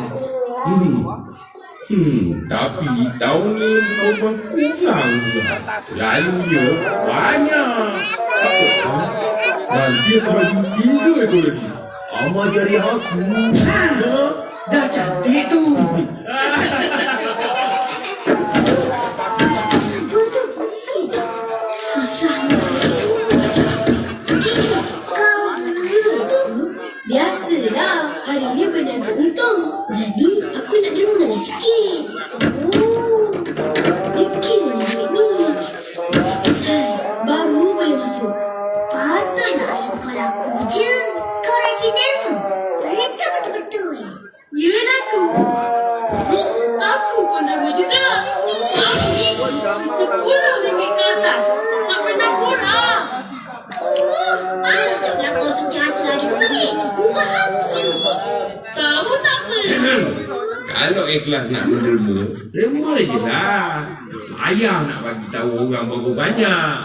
Tapi tahun ni lembu korban kurang juga. Selalunya banyak. Dan dia bagi 3 ekor lagi. Amal jari aku. Dah cantik tu. Susahnya. Kau biasalah. Hari ni berniaga untung. Jadi aku nak derma sikit. Dikira duit ni. Baru boleh masuk. Patutlah ayam kau laku je. Kau rajin derma. Betul-betul. Yelah tu. Aku pun derma juga. Tapi RM10 ke atas. Tak pernah kurang. Untuklah kau sentiasa ada duit. Bukan hati. Tahu tak apa? Kalau ikhlas nak berderma, derma je lah. Ayah nak bagi tahu orang berapa banyak.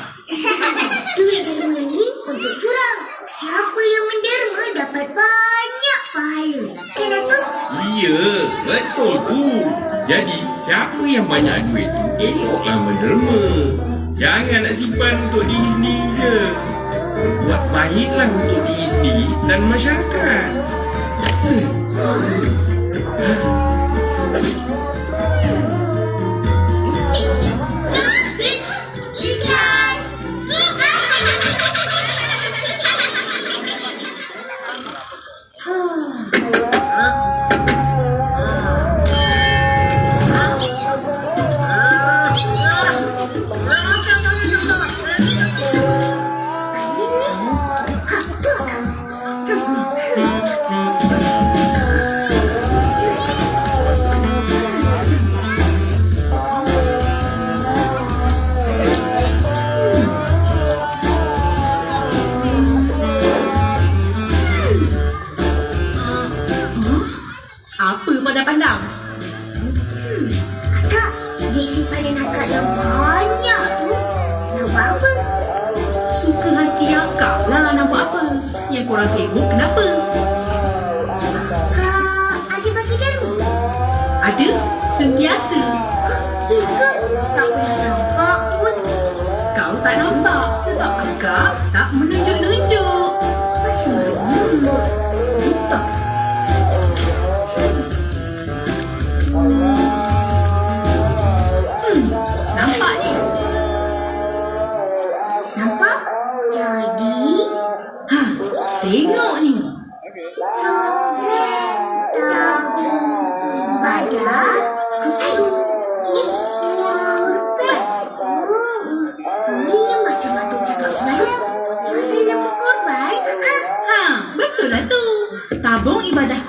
Duit derma ni untuk surau. Siapa yang menderma dapat banyak pahala. Kan Datuk? Iya, betul tu. Jadi, siapa yang banyak duit tu, eloklah menderma. Jangan nak simpan untuk diri sendiri je. Buat baiklah untuk diri sendiri dan masyarakat. Ikhlas. Apa pandang-pandang? Kak, dia simpanan akak yang banyak tu. Nak buat apa? Suka hati akak lah nak buat apa. Yang korang sibuk kenapa? Kak, ada bagi derma? Ada?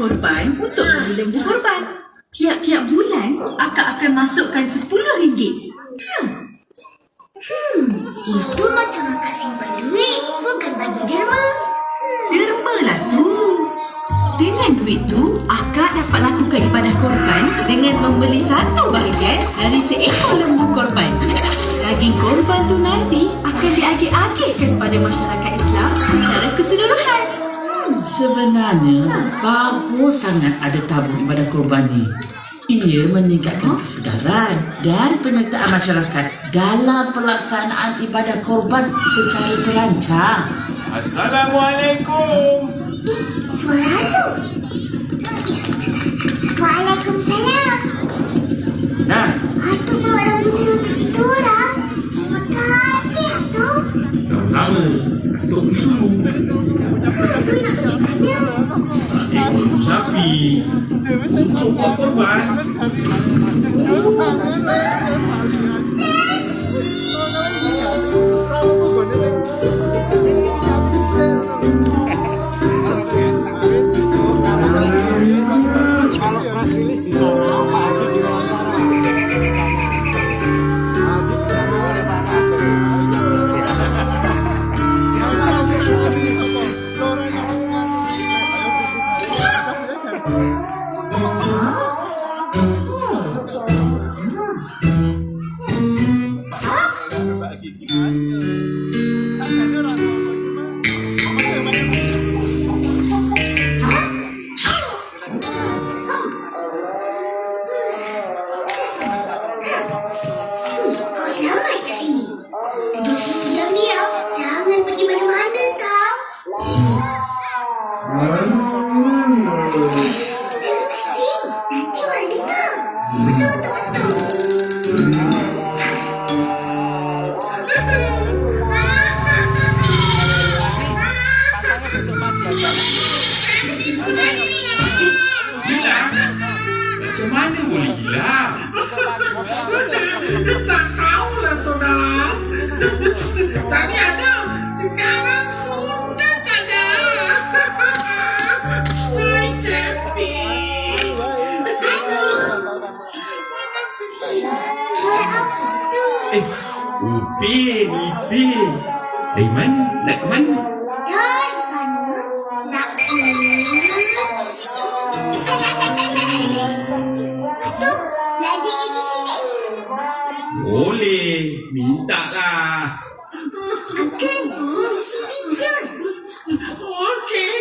korban untuk beli lembu korban. Tiap-tiap bulan, akak akan masukkan RM10. Itu macam akak simpan duit, bukan bagi derma. Derma lah tu. Dengan duit tu, akak dapat lakukan ibadah korban dengan membeli satu bahagian dari seekor lembu korban. Daging korban tu nanti akan diagih-agihkan pada masyarakat Islam secara keseluruhan. Sebenarnya, bagus sangat ada tabung ibadah korban ni. Ia meningkatkan kesedaran dan penyertaan masyarakat dalam pelaksanaan ibadah korban secara terancang. Assalamualaikum. Suara tu. Waalaikumsalam. Nah, Atu bawa rambutan untuk kita orang. Terima kasih, Atu. sama. Untuk minggu. Atu nak tanya. Ekor sapi. Untuk korban. Kau selamat kat sini. Duduk situ diam-diam. Jangan pergi mana-mana tau. Dalam sini. Nanti orang dengar. Betul. Pasangnya besok pagi aja. Hilang? Macam mana boleh hilang? Besok pagi. Tak tahulah, saudara. Tadi ada, sekarang sudah tak ada. Hai, Sepi. Upin. Dari mana? Nak ke mana? Dari sana. Nak ke sini. Atu, belajar di sini. Boleh, minta lah. Uncle, sini ke? Okey.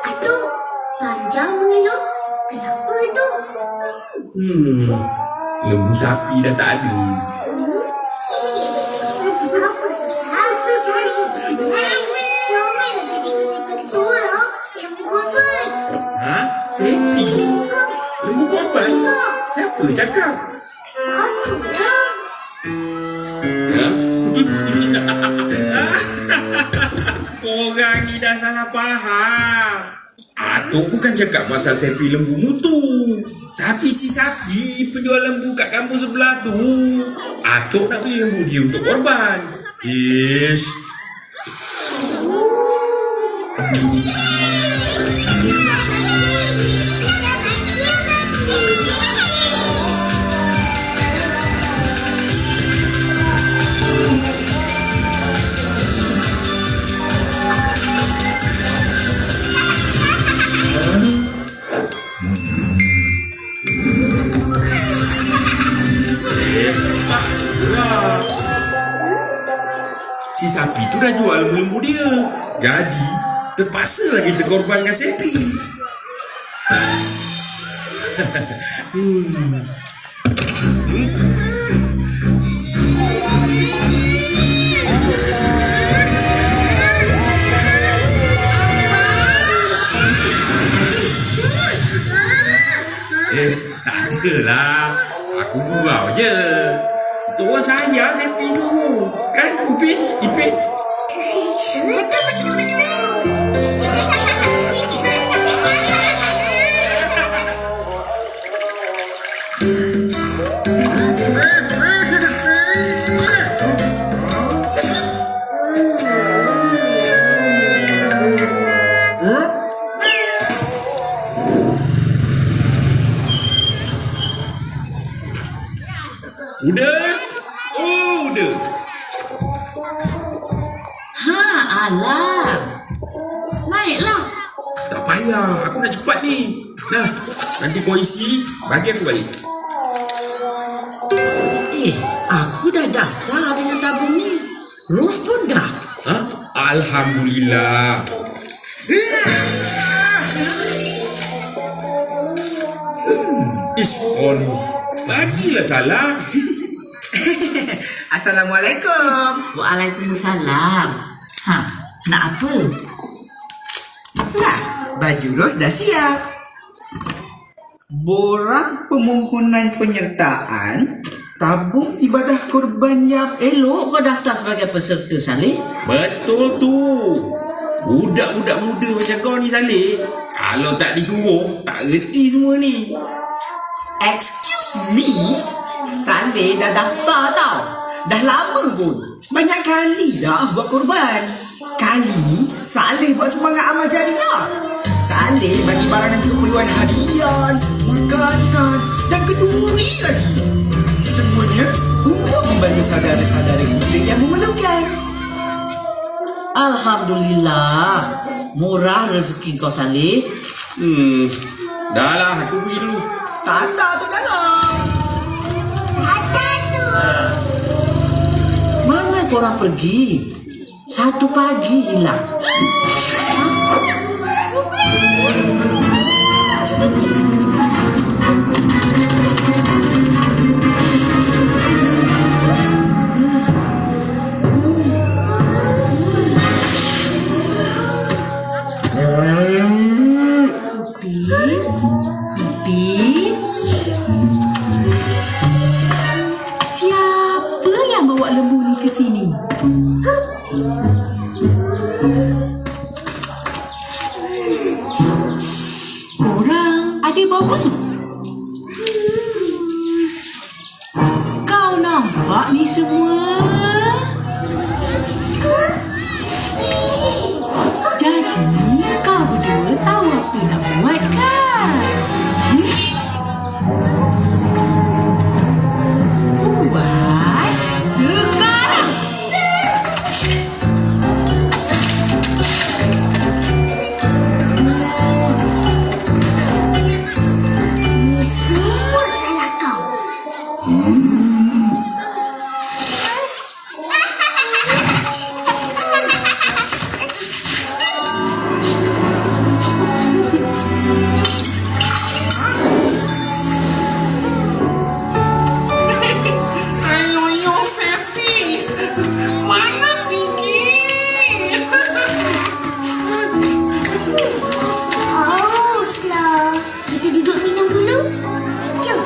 Atu, panjang mengeluh. Kenapa tu? Lembu sapi dah tak ada. Apa susah cari? Jangan nak jadi kesimpan kita orang yang berkorban. Ha? Sepi? Lembu korban? Siapa cakap? Atu lah. Ya? Korang ni dah salah faham. Atuk bukan cakap pasal Sepi lembu mutu. Tapi si Sapi penjual lembu kat kampung sebelah tu. Atuk nak beli lembu dia untuk korban. Ish. Si Sapi tu dah jual lembu dia. Jadi terpaksa lagi terkorban dengan Sepi. Tak adalah. Aku gurau je. Tu orang sayang Sepi tu. Kan Upin? Ipin? Betul. Udah? Oh, udah. Ha, alam. Naiklah. Tak payah, aku nak cepat ni. Nah, nanti kau isi, bagi aku balik. Aku dah daftar dengan tabung ni. Ros pun dah. Ha? Alhamdulillah. Ish, kau ni. Bagilah salah. Assalamualaikum. Waalaikumsalam. Ha, nak apa? Nah, baju Ros dah siap. Borang permohonan penyertaan tabung ibadah korban yang elok kau daftar sebagai peserta, Saleh. Betul tu. Budak-budak muda macam kau ni, Saleh, kalau tak disuruh, tak reti semua ni. Excuse me, Saleh dah daftar tau. Dah lama pun. Banyak kali dah buat korban. Kali ni Saleh buat semangat amal jariah. Saleh bagi barangan keperluan harian, makanan dan kenduri lagi. Semuanya untuk membantu saudara-saudara kita yang memerlukan. Alhamdulillah. Murah rezeki kau, Saleh. Dah lah, aku pergi dulu. Tata tu dalam. Tata tu. Mana korang pergi? 1 pagi hilang. Siapa yang bawa lembu ni ke sini? Korang ada bau busuk? Kau nampak ni semua? Jadi kau berdua tahu apa nak buat kan? Buat sekarang. Ini semua salah kau. Ayo, Fepi. Mana pergi? Hauslah. Kita duduk minum dulu. Jom.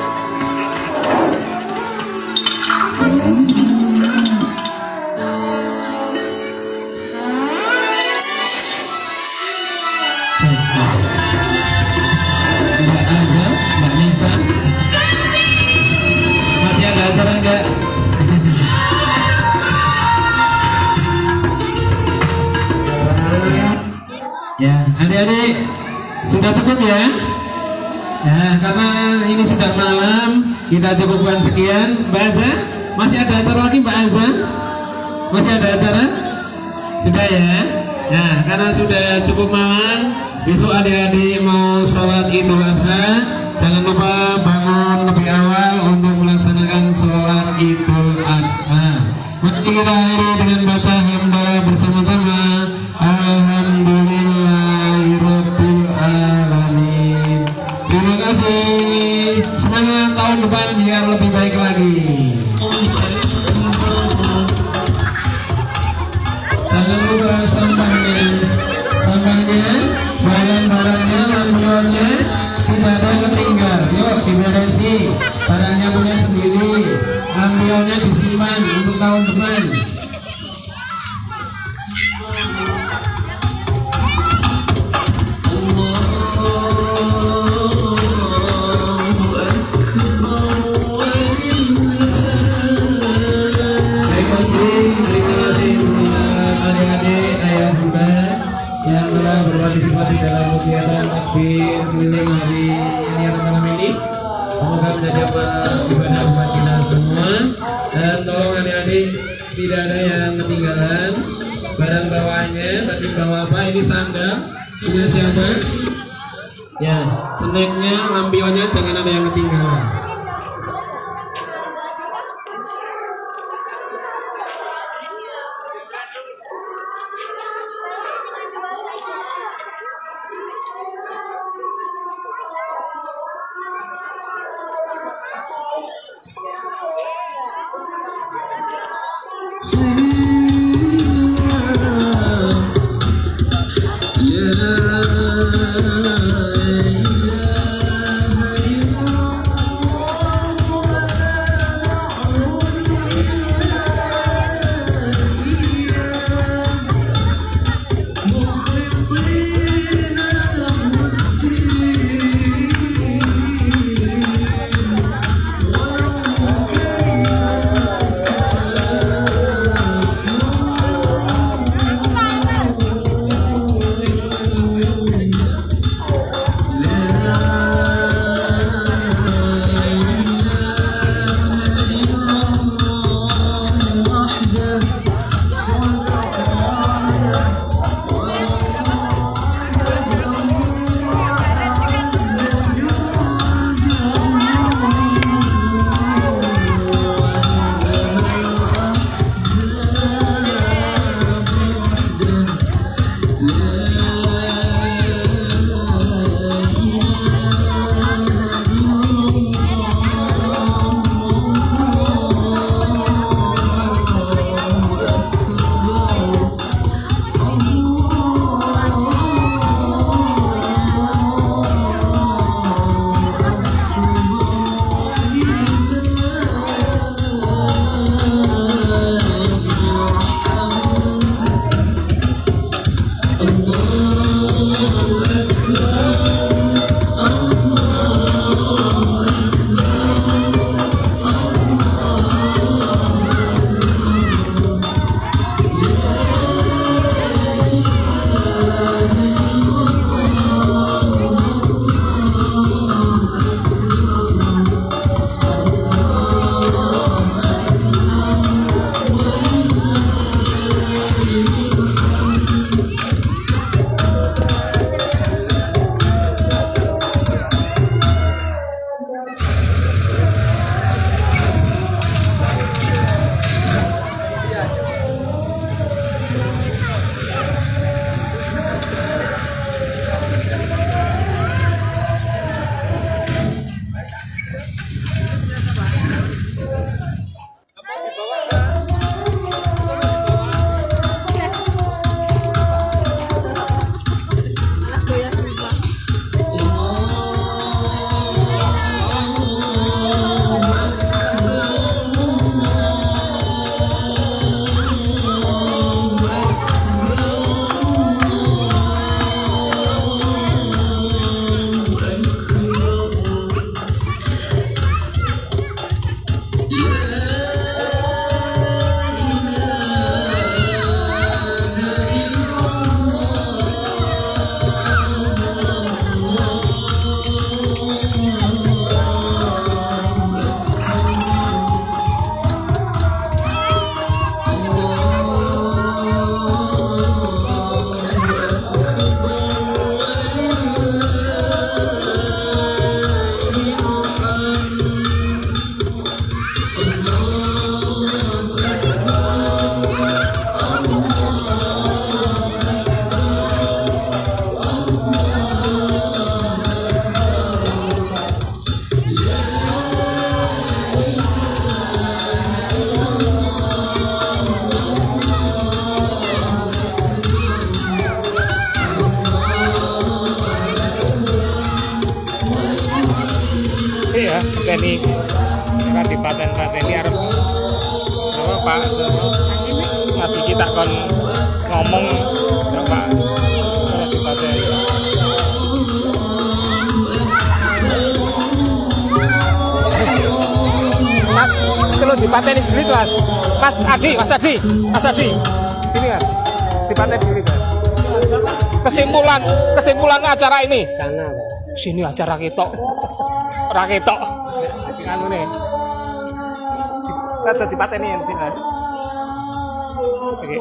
Sudah ada Mbak Nisa? Masih ada acara enggak? Ya, adik-adik sudah cukup ya? Ya, karena ini sudah malam, kita cukupkan sekian. Mbak Azza, masih ada acara lagi Mbak Azza? Masih ada acara? Sudah ya? Nah, karena sudah cukup malam, besok adik-adik mau sholat Idul Adha, jangan lupa bangun lebih awal untuk melaksanakan sholat Idul Adha. Mari kita akhiri dengan baca hamdalah bersama-sama. Alhamdulillahirabbil alamin. Terima kasih. Semangat tahun depan biar lebih baik lagi. Jangan lupa sampahnya, barang-barangnya, lampionnya tidak ada yang ketinggal. Yuk diberesi, barangnya punya sendiri, lampionnya disimpan untuk tahun depan. Adik-adik, ayah bunda yang telah berpartisipasi dalam kegiatan takbir keliling hari ini atau malam ini, semoga menjadi amal ibadah umat kita semua. tidak ada yang ketinggalan. Barang bawahnya tadi bawa apa? Ini sandal punya siapa? Ya, snacknya, lampionnya jangan ada yang ketinggalan. pateni kan di pateni arep apa Pak masih kita kon ngomong ya Pak di pateni Mas itu lo di pateni sendiri tuh Mas Adi sini Mas di pateni sendiri Mas kesimpulan acara ini sana sini acara ketok anu nih kita di pateni yang sini Mas Oke.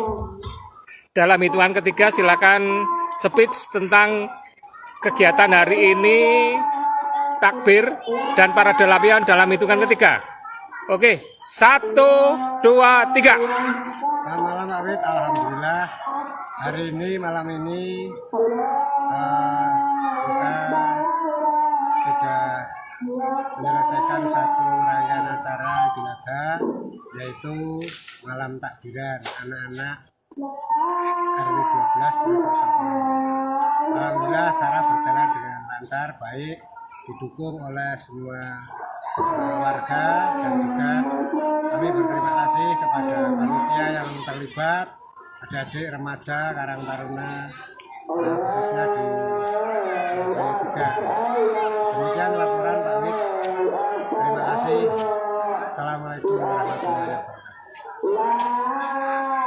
Dalam hitungan ketiga silakan speech tentang kegiatan hari ini, takbir dan parade lampion dalam hitungan ketiga. Oke, 1, 2, 3. Selamat malam Pak Wid, alhamdulillah hari ini malam ini kita sudah menyelesaikan satu rangkaian acara di Nada, yaitu malam takbiran anak-anak RW 12 Pondok Sopo. Alhamdulillah acara berjalan dengan lancar, baik, didukung oleh semua warga, dan juga kami berterima kasih kepada panitia yang terlibat, adik-adik remaja Karang Taruna, khususnya di RW 3. Demikian laporan Pak Wid. Terima kasih. Assalamualaikum warahmatullahi wabarakatuh.